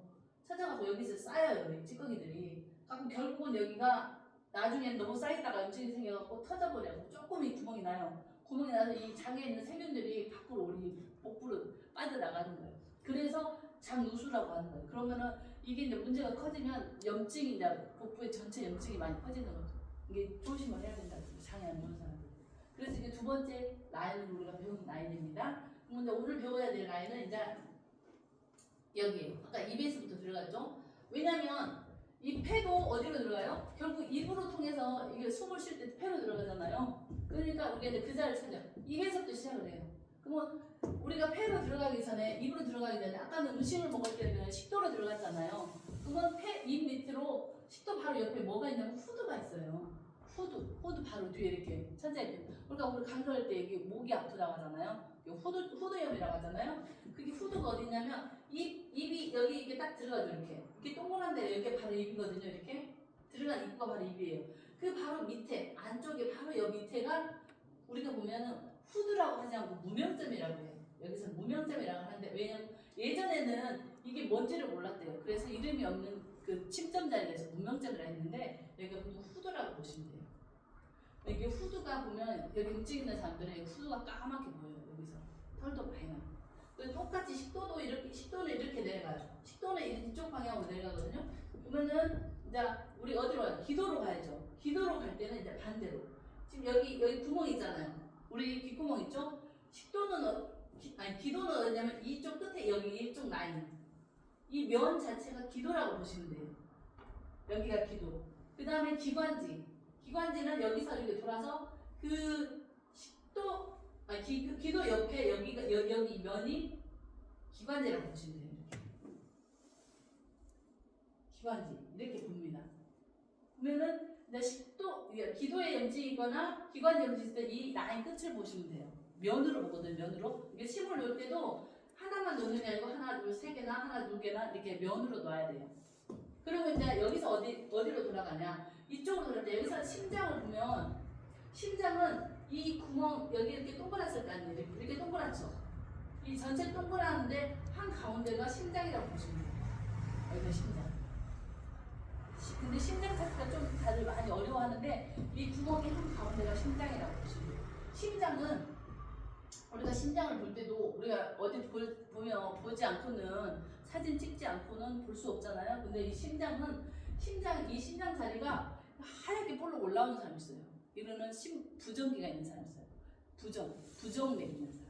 쳐져가지고 여기서 쌓여요. 이 찌꺼기들이. 그럼 결국은 여기가 나중에 너무 쌓이다가 염증이 생겨갖고 터져버려요. 조금 이 구멍이 나요. 구멍이 나서 이 장에 있는 세균들이 밖으로 우리 복부로 빠져나가는 거예요. 그래서 장누수라고 하는 거예요. 그러면은 이게 이제 문제가 커지면 염증이 이제 복부에 전체 염증이 많이 퍼지는 거죠. 이게 조심을 해야 된다는 거죠. 장이 안 좋은 사람들. 그래서 이게 두 번째 라인을 우리가 배우는 라인입니다. 그럼 이제 오늘 배워야 될 라인은 이제 여기 아까 입에서부터 들어갔죠. 왜냐면 이 폐도 어디로 들어가요? 결국 입으로 통해서 이게 숨을 쉴 때 폐로 들어가잖아요. 그러니까 우리가 이제 그 자리를 찾아. 입에서부터 시작을 해요. 그러면 우리가 폐로 들어가기 전에 입으로 들어가기 전에 아까는 음식을 먹을 때는 식도로 들어갔잖아요. 그러면 입 밑으로 식도 바로 옆에 뭐가 있냐면 후두가 있어요. 후두 바로 뒤에 이렇게 천장에. 그러니까 우리 간절할 때 이게 목이 아프다고 하잖아요. 후두염이라고 하잖아요. 그게 후두가 어디 있냐면 입이 여기 이렇게 딱 들어가죠. 이렇게 동그란 데 여기가 바로 입이거든요. 이렇게 들어간 입구가 바로 입이에요. 그 바로 밑에 안쪽에 바로 여기 밑에가 우리가 보면은 후두라고 하지 않고 무명점이라고 해요. 여기서 무명점이라고 하는데 왜냐면 예전에는 이게 뭔지를 몰랐대요. 그래서 이름이 없는 그 침점 자리에서 무명점이라 했는데 여기가 보면 후두라고 보시면 돼요. 이게 후두가 보면 여기 움직이는 사람들은 후두가 까맣게 보여요. 여기서 털도 많이 나요. 똑같이 식도는 이렇게 내려가요. 식도는 이쪽 방향으로 내려가거든요. 그러면은 이제 우리 어디로 가요? 기도로 가야죠. 기도로 갈 때는 이제 반대로. 지금 여기 구멍 있잖아요. 우리 귓구멍 있죠? 기도는 어디냐면 이쪽 끝에 여기 이쪽 라인. 이 면 자체가 기도라고 보시면 돼요. 여기가 기도. 그 다음에 기관지. 기관지는 여기서 이렇게 돌아서 그 식도, 기도 옆에 여기 면이 기관지라고 보시면 돼요. 기관지. 이렇게 봅니다. 그러면은 이제 기도의 염증이거나 기관지 염증이 있을 때 이 라인 끝을 보시면 돼요. 면으로 보거든요. 면으로. 이게 침을 놓을 때도 하나만 놓는 게 아니고 하나, 둘, 세 개나 하나, 두 개나 이렇게 면으로 놔야 돼요. 그리고 이제 여기서 어디로 돌아가냐? 이쪽으로 돌아갈 때 여기서 심장을 보면 심장은 이 구멍 여기 이렇게 동그랗을 거 아니에요. 이렇게 동그랗죠. 이 전체 동그랗는데 한 가운데가 심장이라고 보시면 돼요. 여기가 심장. 근데 심장 찾기가 좀 다들 많이 어려워하는데 이 구멍이 한 가운데가 심장이라고 보시면 돼요. 심장은 우리가 심장을 볼 때도 우리가 어디 보면 보지 않고는 사진 찍지 않고는 볼 수 없잖아요. 근데 이 심장 자리가 하얗게 볼록 올라오는 사람이 있어요. 이거는 부정기가 있는 사람이 있어요. 부정맥 있는 사람.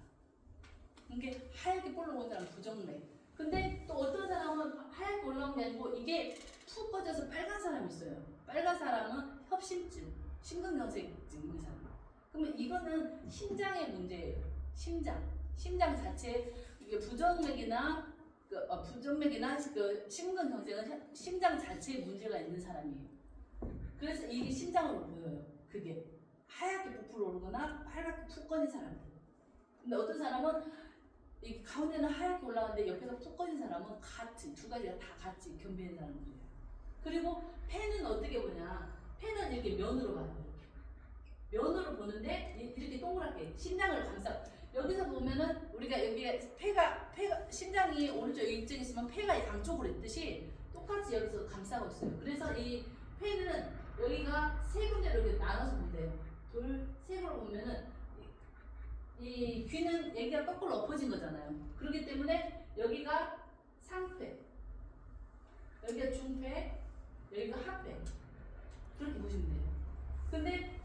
이게 하얗게 볼록 온 사람 부정맥. 근데 또 어떤 사람은 하얗게 올라온 게 아니고 이게 푹 꺼져서 빨간 사람이 있어요. 빨간 사람은 협심증, 심근경색증 있는 사람. 그러면 이거는 심장의 문제예요. 심장 자체 이게 부정맥이나 그 심근경색은 심장 자체에 문제가 있는 사람이에요. 그래서 이게 심장으로 보여요. 그게 하얗게 부풀어 오르거나 빨갛게 푹 꺼진 사람들. 근데 어떤 사람은 이 가운데는 하얗게 올라가는데 옆에가 푹 꺼진 사람은 같이 두 가지가 다 같이 겸비된 사람들이에요. 그리고 폐는 어떻게 보냐? 폐는 이렇게 면으로 봐요. 면으로 보는데 이렇게 동그랗게 심장을 감싸. 여기서 보면은 우리가 여기에 폐가 심장이 오른쪽 이쪽에 있으면 폐가 양쪽으로 있듯이 똑같이 여기서 감싸고 있어요. 그래서 이 폐는 여기가 세 군데로 이렇게 나눠서 보세요. 세 개로 보면은 이 귀는 여기가 거꾸로 엎어진 거잖아요. 그렇기 때문에 여기가 상폐, 여기가 중폐, 여기가 하폐. 그렇게 보시면 돼요. 근데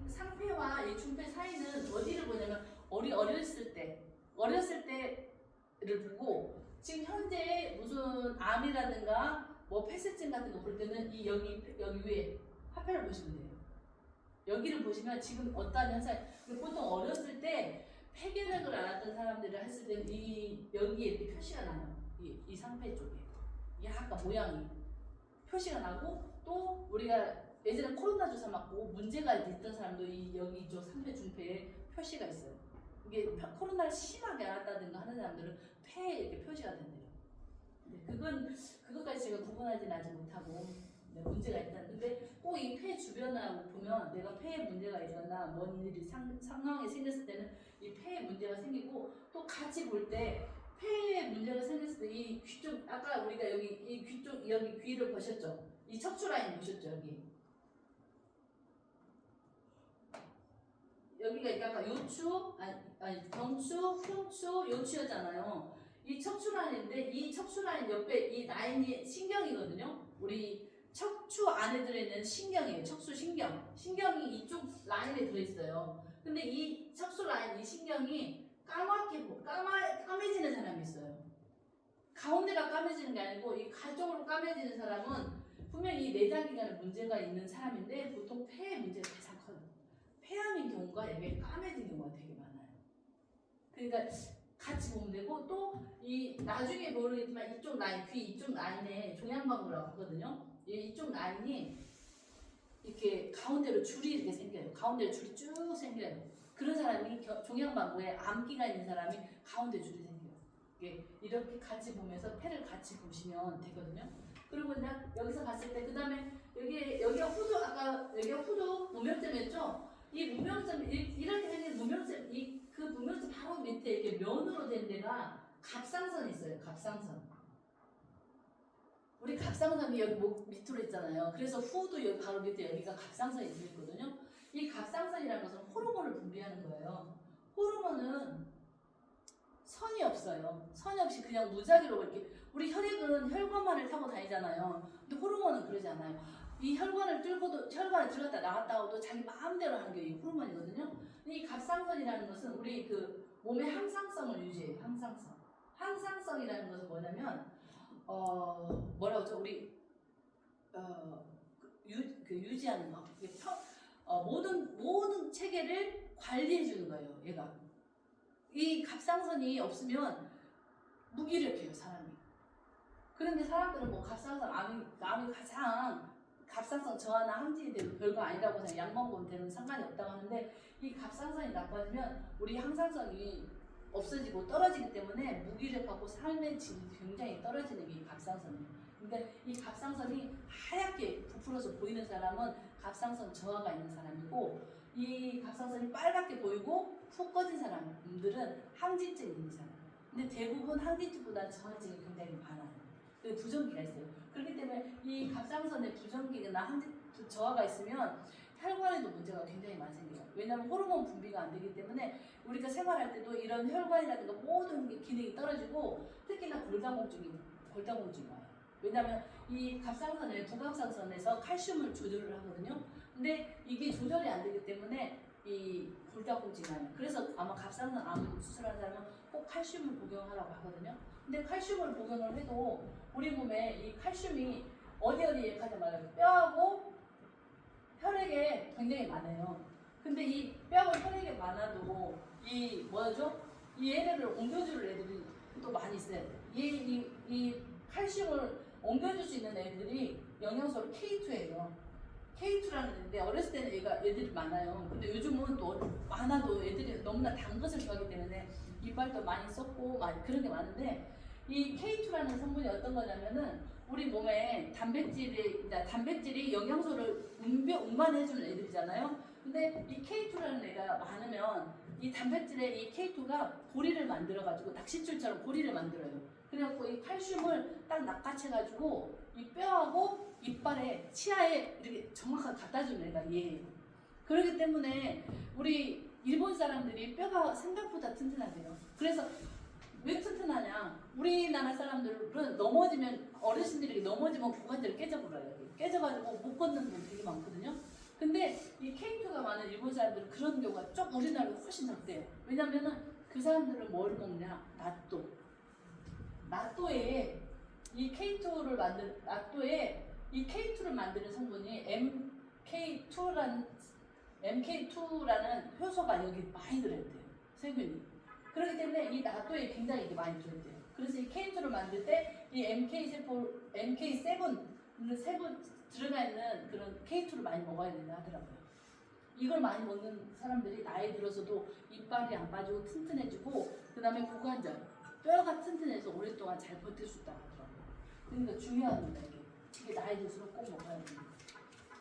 상폐와 이 중폐 사이는 어디를 보냐면 어렸을 때를 보고 지금 현재 무슨 암이라든가 뭐 폐쇄증 같은 거 볼 때는 이 여기 위에 하폐를 보시면 돼요. 여기를 보시면 지금 어떠한 현상, 보통 어렸을 때 폐결핵을 앓았던 사람들을 했을 때는 여기에 이렇게 표시가 나요. 이 상폐 쪽에 약간 모양이 표시가 나고 또 우리가 예전에 코로나 주사 맞고 문제가 있던 사람도 여기 이쪽 상폐 중폐에 표시가 있어요. 이게 코로나를 심하게 앓았다든가 하는 사람들은 폐에 이렇게 표시가 된대요. 그것까지 제가 구분하지는 아직 못하고 문제가 있다. 근데 꼭 이 폐 주변하고 보면 내가 폐에 문제가 있거나 뭔 일이 상황이 생겼을 때는 이 폐에 문제가 생기고 또 같이 볼 때 폐에 문제가 생겼을 때 이 귀 쪽 아까 우리가 여기 이 귀 쪽 여기 귀를 보셨죠? 이 척추 라인 보셨죠? 여기가 약간 요추 아니 경추, 흉추, 요추였잖아요. 이 척추 라인인데 이 척추 라인 옆에 이 라인이 신경이거든요. 우리 척추 안에 들어있는 신경이에요. 척추 신경. 신경이 이쪽 라인에 들어있어요. 근데 이 척추 라인 이 신경이 까매지는 사람이 있어요. 가운데가 까매지는 게 아니고 이 가쪽으로 까매지는 사람은 분명히 이 내장기관에 문제가 있는 사람인데 보통 폐에 문제가 가장 커요. 폐암인 경우가 여기에 까매진 경우가 되게 많아요. 그러니까 같이 보면 되고 또 이 나중에 모르겠지만 이쪽 라인 귀 이쪽 라인에 종양방구라고 하거든요. 이쪽 라인이 이렇게 가운데로 줄이 이렇게 생겨요. 가운데로 줄이 쭉 생겨요. 그런 사람이 종양방구에 암기가 있는 사람이 가운데 줄이 생겨요. 이렇게 같이 보면서 폐를 같이 보시면 되거든요. 그리고 나 여기서 봤을 때 그 다음에 여기가 후두 아까 여기가 후두 무명점이었죠. 이 무명점 이렇게 생긴 무명점 그 무명점 바로 밑에 이렇게 면으로 된 데가 갑상선이 있어요. 갑상선. 우리 갑상선이 여기 목 밑으로 있잖아요. 그래서 후두 여기 바로 밑에 여기가 갑상선이 있거든요. 이 갑상선이라는 것은 호르몬을 분비하는 거예요. 호르몬은 선이 없어요. 선이 없이 그냥 무작위로 이렇게 우리 혈액은 혈관만을 타고 다니잖아요. 근데 호르몬은 그러지 않아요. 이 혈관을 뚫고도 혈관에 들어갔다 나갔다 하고도 자기 마음대로 하는 게 이 호르몬이거든요. 이 갑상선이라는 것은 우리 그 몸의 항상성을 유지해요. 항상성. 항상성이라는 것은 뭐냐면 뭐라고 하죠? 우리 유지하는 거. 모든 체계를 관리해 주는 거예요. 얘가. 이 갑상선이 없으면 무기력해요, 사람이. 그런데 사람들은 뭐 갑상선 암이 가장 갑상선 저하나 항진이 되고 별거 아니라고 해서 약 먹으면 되는 상관이 없다고 하는데 이 갑상선이 나빠지면 우리 항상성이 없어지고 떨어지기 때문에 무기력하고 삶의 질이 굉장히 떨어지는 게 이 갑상선이에요. 근데 이 갑상선이 하얗게 부풀어서 보이는 사람은 갑상선 저하가 있는 사람이고 이 갑상선이 빨갛게 보이고 푹 꺼진 사람들은 항진증이 있는 사람. 근데 대부분 항진증보다 저하증이 굉장히 많아요. 그 부정기가 있어요. 그렇기 때문에 이 갑상선에 부정기나 저하가 있으면 혈관에도 문제가 굉장히 많이 생겨요. 왜냐하면 호르몬 분비가 안 되기 때문에 우리가 생활할 때도 이런 혈관이라든가 모든 기능이 떨어지고 특히나 골다공증이 와요. 왜냐하면 이 갑상선에 부갑상선에서 칼슘을 조절을 하거든요. 근데 이게 조절이 안 되기 때문에 이 골다공증이 와요. 그래서 아마 갑상선 암 수술하는 사람은 꼭 칼슘을 복용하라고 하거든요. 근데 칼슘을 복용을 해도 우리 몸에 이 칼슘이 어디 약하지 말아요. 뼈하고 혈액에 굉장히 많아요. 근데 이 뼈하고 혈액에 많아도 이 뭐죠? 이 얘네를 옮겨줄 애들이 또 많이 있어요. 이 칼슘을 옮겨줄 수 있는 애들이 영양소로 K2예요. K2라는 애인데 어렸을 때는 애들이 많아요. 근데 요즘은 또 많아도 애들이 너무나 단 것을 좋아하기 때문에 이빨도 많이 썩고 그런 게 많은데 이 K2라는 성분이 어떤 거냐면은 우리 몸에 단백질이 영양소를 운반해주는 애들이잖아요. 근데 이 K2라는 애가 많으면 이 단백질에 이 K2가 고리를 만들어가지고 낚싯줄처럼 고리를 만들어요. 그래갖고 이 칼슘을 딱 낚아채가지고 이 뼈하고 이빨에 치아에 이렇게 정확하게 갖다주는 애가 얘예요. 그렇기 때문에 우리 일본 사람들이 뼈가 생각보다 튼튼하대요. 그래서 왜 튼튼하냐? 우리나라 사람들은 어르신들이 넘어지면 고관절이 깨져버려요. 깨져가지고 못 걷는 분 되게 많거든요. 근데 이 K2가 많은 일본 사람들은 그런 경우가 좀 우리나라보다 훨씬 적대요. 왜냐면은 그 사람들은 뭘 먹냐? 나또에 이 K2를 만드는 성분이 MK2라는 효소가 여기 많이 들어있대요. 세균이. 그렇기 때문에 이 나또에 굉장히 이게 많이 들어있대요. 그래서 이 K2를 만들 때 이 MK7 들어가 있는 그런 K2를 많이 먹어야 된다 하더라고요. 이걸 많이 먹는 사람들이 나이 들어서도 이빨이 안 빠지고 튼튼해지고 그 다음에 고관절, 뼈가 튼튼해서 오랫동안 잘 버틸 수 있다고 하더라고요. 그러니까 중요합니다 이게. 이게 나이 들수록 꼭 먹어야 됩니다.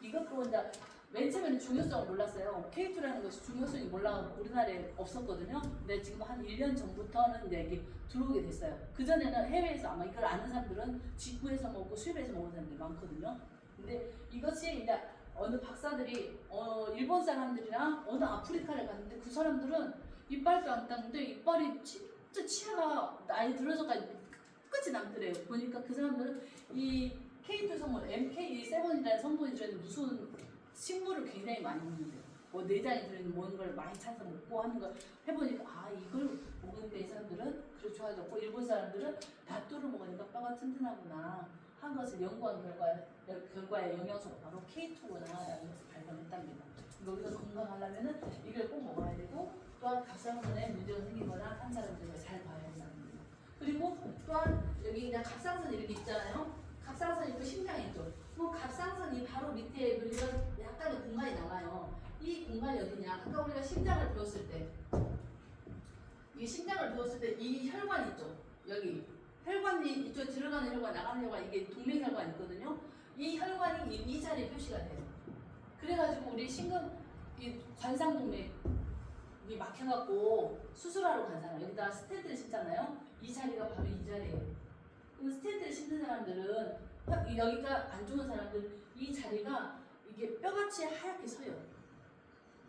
이것도 이제 맨 처음에는 중요성을 몰랐어요. K2라는 것이 중요성이 몰라 우리나라에 없었거든요. 근데 지금 한 1년 전부터는 이제 이게 들어오게 됐어요. 그전에는 해외에서 아마 이걸 아는 사람들은 직구에서 먹고 수입해서 먹는 사람들이 많거든요. 근데 이것이 이제 어느 박사들이 일본 사람들이랑 어느 아프리카를 갔는데 그 사람들은 이빨도 안 닦는데 이빨이 진짜 치아가 나이 들어서까지 끝까지 남더래요. 보니까 그 사람들은 이 K2 성분, MK7이라는 성분이 들어있는 무슨 식물을 굉장히 많이 먹는데요. 뭐 내장에 들어있는 뭔가를 많이 찾아서 먹고 하는 걸 해보니까 아 이걸 먹으니까 이 사람들은 그렇게 좋아졌고 일본 사람들은 낫또를 먹으니까 뼈가 튼튼하구나 한 것을 연구한 결과의 영양소가 바로 K2구나라는 것을 발견했답니다. 여기서 건강하려면은 이걸 꼭 먹어야 되고 또한 갑상선에 문제가 생기거나 한 사람들을 잘 봐야 된답니다. 그리고 또한 여기 그냥 갑상선 이렇게 있잖아요. 갑상선 있고 심장이 있죠. 뭐 갑상선이 바로 밑에 우리가 약간의 공간이 남아요. 이 공간이 어디냐? 아까 우리가 심장을 배웠을 때, 이 심장을 배웠을 때 이 혈관 있죠. 여기 혈관이 이쪽 들어가는 혈관, 나가는 혈관 이게 동맥혈관 있거든요. 이 혈관이 이 자리에 표시가 돼요. 그래가지고 우리 이 관상동맥이 막혀갖고 수술하러 간 사람 여기다 스텐트를 심잖아요. 이 자리가 바로 이 자리예요. 그 스텐트를 심는 사람들은 여기가 안 좋은 사람들 이 자리가 이게 뼈같이 하얗게 서요.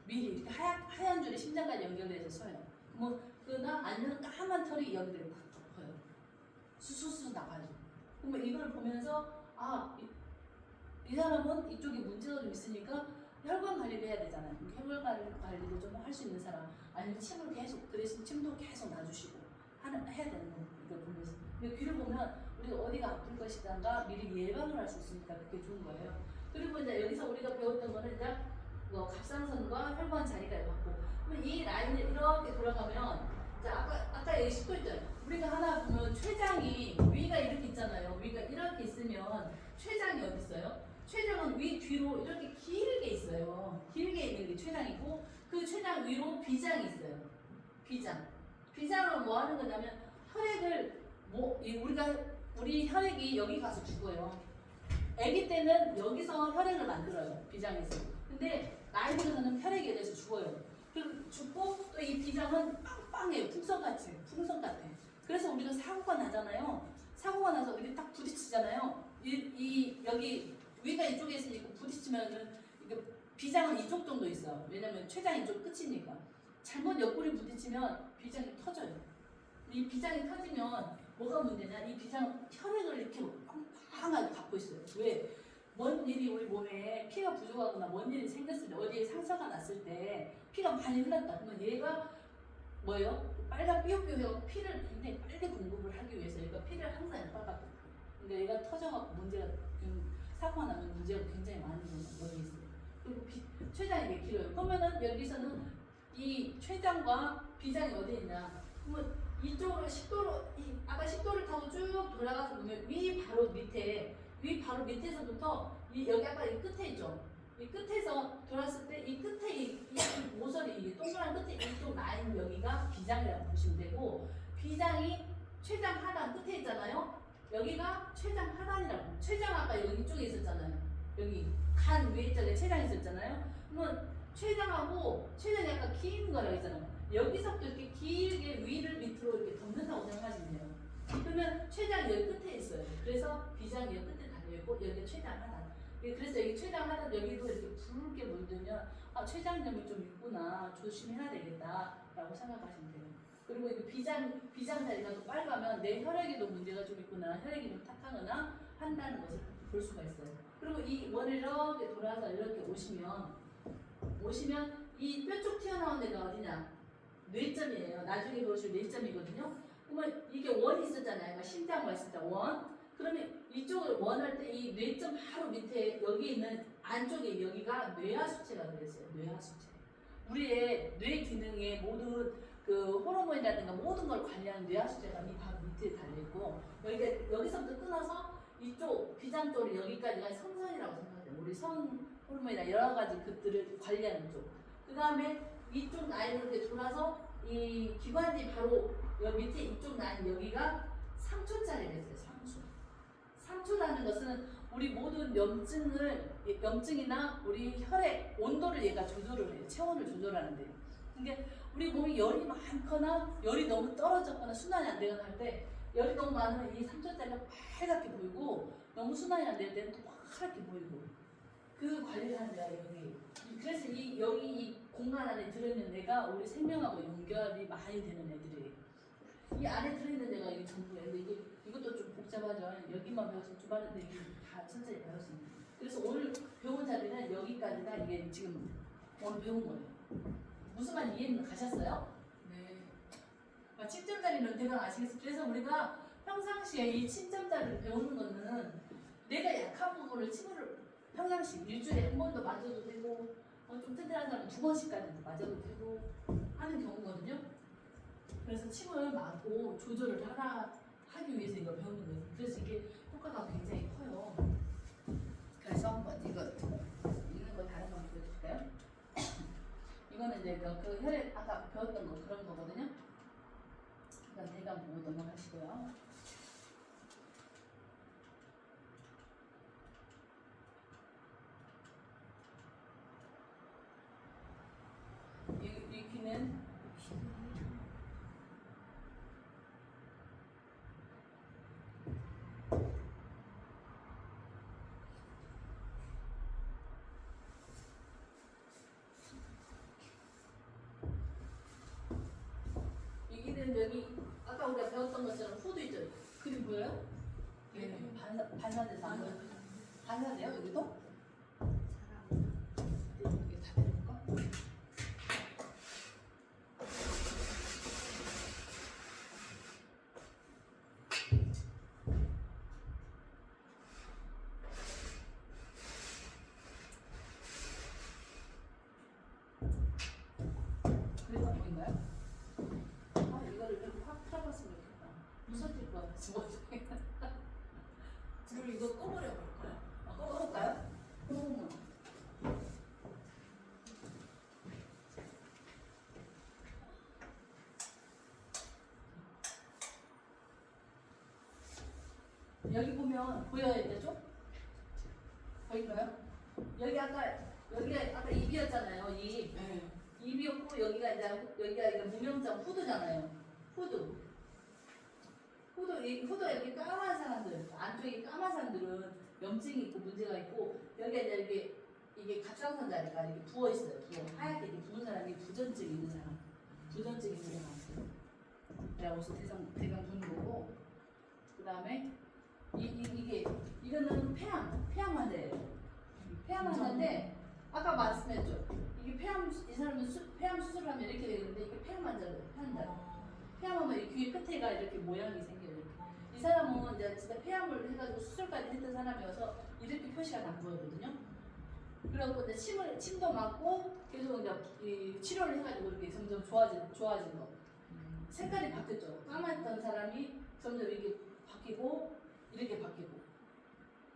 미리 이렇게 하얀 줄이 심장까지 연결돼서 서요. 뭐 그러나 아니면 까만 털이 여기를 팍 덮어요. 수수수 나가죠. 그러면 이걸 보면서 이 사람은 이쪽에 문제가 좀 있으니까 혈관 관리를 해야 되잖아요. 혈관 관리를 좀 할 수 있는 사람 아니면 침을 계속 그 대신 침도 계속 놔주시고 해야 되는 거 이걸 보면서. 근데 귀를 보면 우리가 어디가 아플 것이단가 미리 예방을 할 수 있으니까 그게 좋은 거예요. 그리고 이제 여기서 우리가 배웠던 거는 이제 갑상선과 혈관 자리가 있고 그러면 이 라인을 이렇게 돌아가면 자 아까 여기 10도 있잖아요. 우리가 하나 보면 췌장이 위가 이렇게 있잖아요. 위가 이렇게 있으면 췌장이 어디 있어요? 췌장은 위 뒤로 이렇게 길게 있어요. 길게 있는 게 췌장이고 그 췌장 위로 비장이 있어요. 비장은 뭐 하는 거냐면 혈액을 우리 혈액이 여기 가서 죽어요. 아기 때는 여기서 혈액을 만들어요. 비장에서. 근데 나이 들어서는 혈액에 대해서 죽어요. 그리고 죽고 또 이 비장은 빵빵해요. 풍선 같아. 그래서 우리가 사고가 나잖아요. 사고가 나서 이렇게 딱 부딪히잖아요. 여기 위가 이쪽에 있으니까 부딪히면은 비장은 이쪽 정도 있어요. 왜냐면 췌장이 이쪽 끝이니까. 잘못 옆구리 부딪히면 비장이 터져요. 이 비장이 터지면 뭐가 문제냐? 이 비장은 혈액을 이렇게 빵빵하게 갖고 있어요. 왜? 뭔 일이 우리 몸에 피가 부족하거나 뭔 일이 생겼을 때 어디에 상처가 났을 때 피가 많이 흘렀다. 그러면 얘가 뭐예요? 빨간 삐걱삐걱해서 피를 굉장히 빨리 공급을 하기 위해서 얘가 피를 항상 빨갛게. 근데 얘가 터져갖고 문제가 사고가 나면 문제가 굉장히 많이 여기 있어요. 그리고 췌장이 몇 킬로예요? 그러면은 여기서는 이 췌장과 비장이 어디 있냐? 그러면 이쪽으로 10도로 아까 10도를 타고 쭉 돌아가서 보면 위 바로 밑에서부터 여기 아까 이 끝에 있죠. 이 끝에서 돌았을 때 이 끝에 이 모서리 이 동그란 끝에 이쪽 라인 여기가 비장이라고 보시면 되고 비장이 췌장 하단 끝에 있잖아요. 여기가 췌장 하단이라고. 췌장 아까 여기 이쪽에 있었잖아요. 여기 간 위에 쪽에 췌장이 있었잖아요. 그러면 췌장이 약간 긴 거라고 했잖아요. 여기서부터 이렇게 길게 위를 밑으로 이렇게 덮는다고 생각하시면 돼요. 그러면 췌장이 여기 끝에 있어요. 그래서 비장이 여기 끝에 달려있고 여기 췌장 하단. 그래서 여기 췌장 하단 여기도 이렇게 붉게 물들면 췌장염이 좀 있구나. 조심해야 되겠다. 라고 생각하시면 돼요. 그리고 이 비장 자리가 또 빨가면 내 혈액에도 문제가 좀 있구나. 혈액이 좀 탁하거나 한다는 것을 볼 수가 있어요. 그리고 이 원을 이렇게 돌아서 이렇게 오시면 이 뼈 쪽 튀어나온 데가 어디냐? 뇌점이에요. 나중에 보실 뇌점이거든요. 그러면 이게 원이 있었잖아요. 심장 왔을 때 원. 그러면 이쪽을 원할 때 이 뇌점 바로 밑에 여기 있는 안쪽에 여기가 뇌하수체가 들어있어요. 뇌하수체. 우리의 뇌 기능의 모든 그 호르몬이라든가 모든 걸 관리하는 뇌하수체가 이 바로 밑에 달려있고 여기서부터 끊어서 이쪽 비장 쪽으로 여기까지가 성선이라고 생각해요. 우리 성 호르몬이나 여러 가지 것들을 관리하는 쪽. 그 다음에 이쪽 라인으로 이렇게 돌아서 이 기관지 바로 여기 밑에 이쪽 라인 여기가 상초짜리가 있어요. 상초라는 것은 우리 모든 염증이나 우리 혈액 온도를 얘가 조절을 해요. 체온을 조절하는데. 그러니까 우리 몸이 열이 많거나 열이 너무 떨어졌거나 순환이 안 되거나 할 때 열이 너무 많으면 이 상처자리가 빨갛게 보이고 너무 순환이 안 될 때는 또 파랗게 보이고 그 관리를 하는 데가 여기. 그래서 여기 이 공간 안에 들어있는 데가 우리 생명하고 연결이 많이 되는 애들이에요. 이 안에 들어있는 데가 이게 전부예요. 근데 이것도 좀 복잡하죠. 여기만 배워서 두 발인데 이게 다 천천히 배울 수 있는. 그래서 오늘 배운 자리는 여기까지가 이게 지금 오늘 배운 거예요. 무슨 말 이해는 가셨어요? 네. 침점 자리는 대강 아시겠어요? 그래서 우리가 평상시에 이 침점 자리를 배우는 거는 내가 약한 부분을 침을 평상시 일주일에 한 번도 맞아도 되고 좀 튼튼한 사람은 2번씩까지도 맞아도 되고 하는 경우거든요. 그래서 침을 맞고 조절을 하기 위해서 이걸 배우는 거예요. 그래서 이게 효과가 굉장히 커요. 그래서 한번 이거 읽는 거 다른 거 보여줄까요? 이거는 이제 그 혈액 아까 배웠던 거 그런 거거든요. 일단 대강 보고 넘어가시고요. 읽기는 여기 아까 우리가 배웠던 것처럼 후드 있죠? 그림 보여요? 네. 반사돼서 안 보여요? 반사돼요 여기도? 사람. 이게 다 되는 거? 그래서 보인가요? 이거를 좀 확 풀어봤으면 좋겠다. 무서질 것 같아서 그럼 이거 꺼버려 볼까요? 꺼볼까요? 꺼보면 여기 보면 보여요 이제 좀? 보인가요? 여기가 아까 입이었잖아요. 입. 네. 입이었고 여기가 이제 무명장 후드잖아요. 후드가 이렇게 까만 사람들 안쪽에 까만 사람들은 염증이 있고 문제가 있고 여기가 이제 이게 갑상선 자리가 이렇게 부어 있어요. 하얗게 이렇게 부은 사람이 부전증 있는 사람. 내가 어디서 대강 보는 거고 그 다음에 이거는 폐암 환자예요. 폐암 환자인데 아까 말씀했죠. 이게 이 사람은 폐암 수술을 하면 이렇게 되는데 이게 폐암 환자예요. 폐암하면 이 귀 끝에가 이렇게 모양이 생겨요. 이렇게. 이 사람은 이제 진짜 폐암을 해가지고 수술까지 했던 사람이어서 이렇게 표시가 난 거거든요. 그래갖고 이제 침도 맞고 계속 이제 이 치료를 해가지고 이렇게 점점 좋아진 거. 색깔이 바뀌었죠. 까맣던 사람이 점점 이렇게 바뀌고 이렇게 바뀌고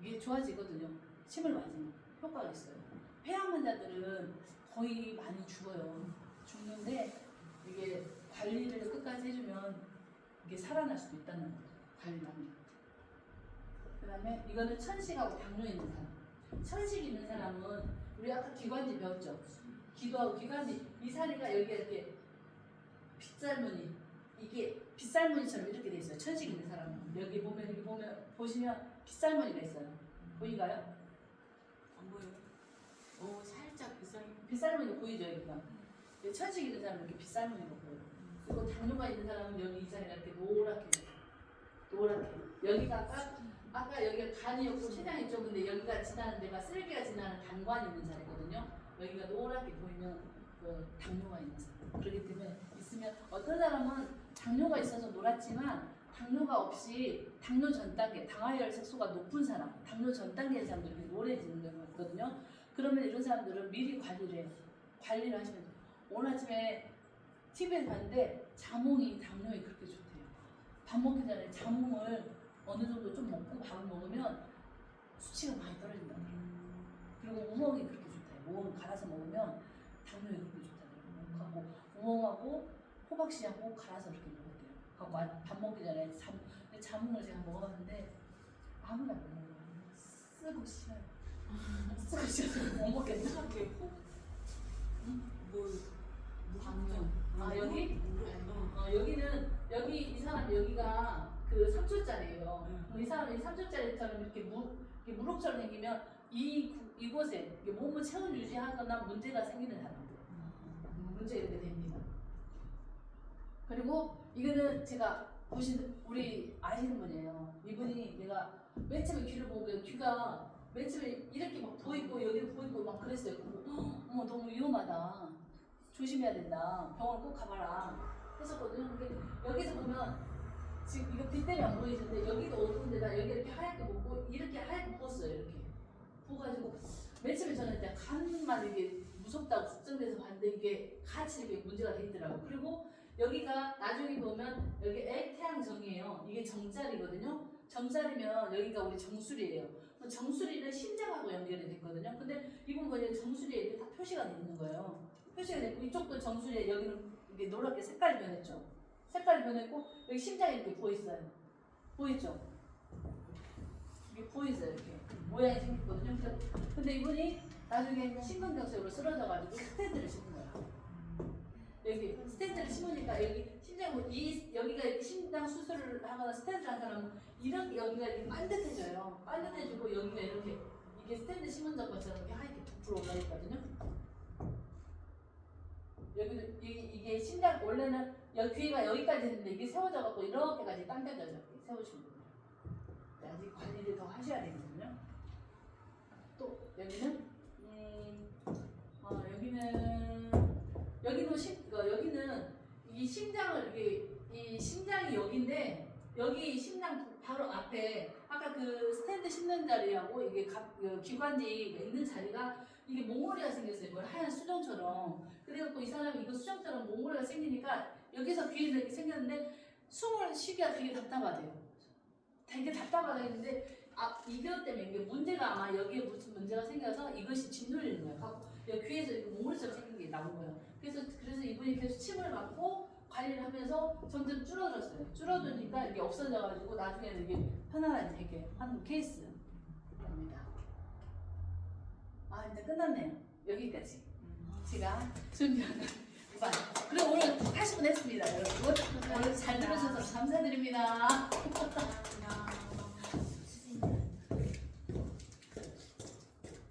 이게 좋아지거든요. 침을 맞으면 효과가 있어요. 폐암 환자들은 거의 많이 죽는데 이게 관리를 끝까지 해주면 이게 살아날 수도 있다는 거죠. 관리하면. 그 다음에 이거는 천식하고 당뇨 있는 사람. 천식 있는 사람은 우리 아까 기관지 배웠죠. 기도하고 기관지 이사리가 여기가 이렇게 빗살무늬 이게 빗살무늬처럼 이렇게 돼 있어요. 천식 있는 사람은 여기 보시면 빗살무늬가 있어요. 보이가요? 안 보여요? 오, 살짝 비싼. 빗살무늬가 보이죠 여기가. 천식 있는 사람은 이렇게 빗살무늬가 보여요. 그리고 당뇨가 있는 사람은 여기 이 자리가 이렇게 노랗게 여기가 아까 여기가 간이었고 췌장이 있죠. 근데 여기가 지나는 데가 쓸개가 지나는 단관이 있는 자리거든요. 여기가 노랗게 보이면 그 당뇨가 있는 사람. 그렇기 때문에 있으면 어떤 사람은 당뇨가 있어서 노랗지만 당뇨가 없이 당뇨 전 단계, 당화혈 색소가 높은 사람, 당뇨 전 단계의 사람들이 이렇게 노래지는 경우가 있거든요. 그러면 이런 사람들은 미리 관리를 해요. 관리를 하시면 돼요. 오늘 아침에 TV에 봤는데 자몽이 당뇨에 그렇게 좋대요. 밥 먹기 전에 자몽을 어느 정도 좀 먹고 밥을 먹으면 수치가 많이 떨어진다고 해요. 그리고 우엉이 그렇게 좋대요. 우엉 갈아서 먹으면 당뇨에 그렇게 좋다고 해요. 우엉하고 호박씨하고 갈아서 이렇게 먹었대요. 밥 먹기 전에 자몽을 제가 먹어봤는데 아무나 못 먹어요. 쓰고 싫어요. 쓰고 싫어서 못 먹겠어. 이렇게 혹 뭐 방금. 아, 물? 여기? 물? 여기는 여기 이 사람 여기가 그 3초짜리예요. 응. 이 사람이 3초짜리처럼 이렇게 이렇게 무릎처럼 생기면 이곳에 이게 몸을 체온 유지하거나 문제가 생기는 사람들 문제 이렇게 됩니다. 그리고 이거는 제가 보신 우리 아시는 분이에요. 이분이 내가 맨 처음에 귀를 보고 귀가 맨 처음에 이렇게 막 보이고 여기 보이고 막 그랬어요. 어머 너무 위험하다. 조심해야 된다. 병원 꼭 가봐라. 했었거든요. 근데 여기서 보면 지금 이거 빛 때문에 안 보이는데 여기도 어두운데다 여기 이렇게 하얗게 보고 이렇게 하얗게 부었어요. 이렇게 부어가지고 맨 처음에 저는 이제 간만 이게 무섭다고 걱정돼서 봤는데 이게 같이 이렇게 문제가 돼 있더라고요. 그리고 여기가 나중에 보면 여기 액태양정이에요. 이게 정자리거든요. 정자리면 여기가 우리 정수리예요. 정수리는 심장하고 연결이 됐거든요. 근데 이분 보니까 정수리에 이렇게 다 표시가 돼 있는 거예요. 표시가 됐고 이쪽도 정수리에 여기는 이게 노랗게 색깔이 변했죠. 색깔이 변했고 여기 심장이 이렇게 보였어요. 보이죠? 이게 보이세요 이렇게 모양이 생겼거든요. 근데 이분이 나중에 심근경색으로 쓰러져가지고 스탠드를 심은 거예요. 여기 스탠드를 심으니까 여기 심장 여기가 이렇게 심장 수술을 하거나 스탠드를 한 사람은 이렇게 여기가 이렇게 반듯해져요. 반듯해지고 여기가 이렇게 이게 스탠드 심은 것처럼 이렇게 하얗게 부풀어 올라 있거든요. 여기도 이게 심장 원래는 여기 귀가 여기까지 있는데 이게 세워져 갖고 이렇게까지 당겨져요. 세우시면 돼요. 아직 관리를 더 하셔야 되거든요. 또 여기는 여기는 이 심장을 이 심장이 여기인데 여기 심장 바로 앞에 아까 그 스탠드 심는 자리하고 이게 그 기관지가 있는 자리가 이게 몽골이가 생겼어요. 뭐 하얀 수정처럼. 그래갖고 이 사람이 이거 수정처럼 몽골이가 생기니까 여기서 귀에 이렇게 생겼는데 숨을 쉬기가 되게 답답하대요. 되게 답답하다는데 이것 때문에 이게 문제가 아마 여기에 무슨 문제가 생겨서 이것이 짓눌리는 거예요. 여기 귀에서 이렇게 몽골처럼 생긴 게 나온 거예요. 그래서 이분이 계속 침을 맞고 관리를 하면서 점점 줄어들었어요. 줄어드니까 이게 없어져가지고 나중에는 이게 편안하게 되게 하는 케이스입니다. 이제 끝났네요. 여기까지. 제가 준비한 부반. 그리고 오늘 80분 했습니다, 여러분. 오늘 잘 들으셔서 감사드립니다. 감사합니다.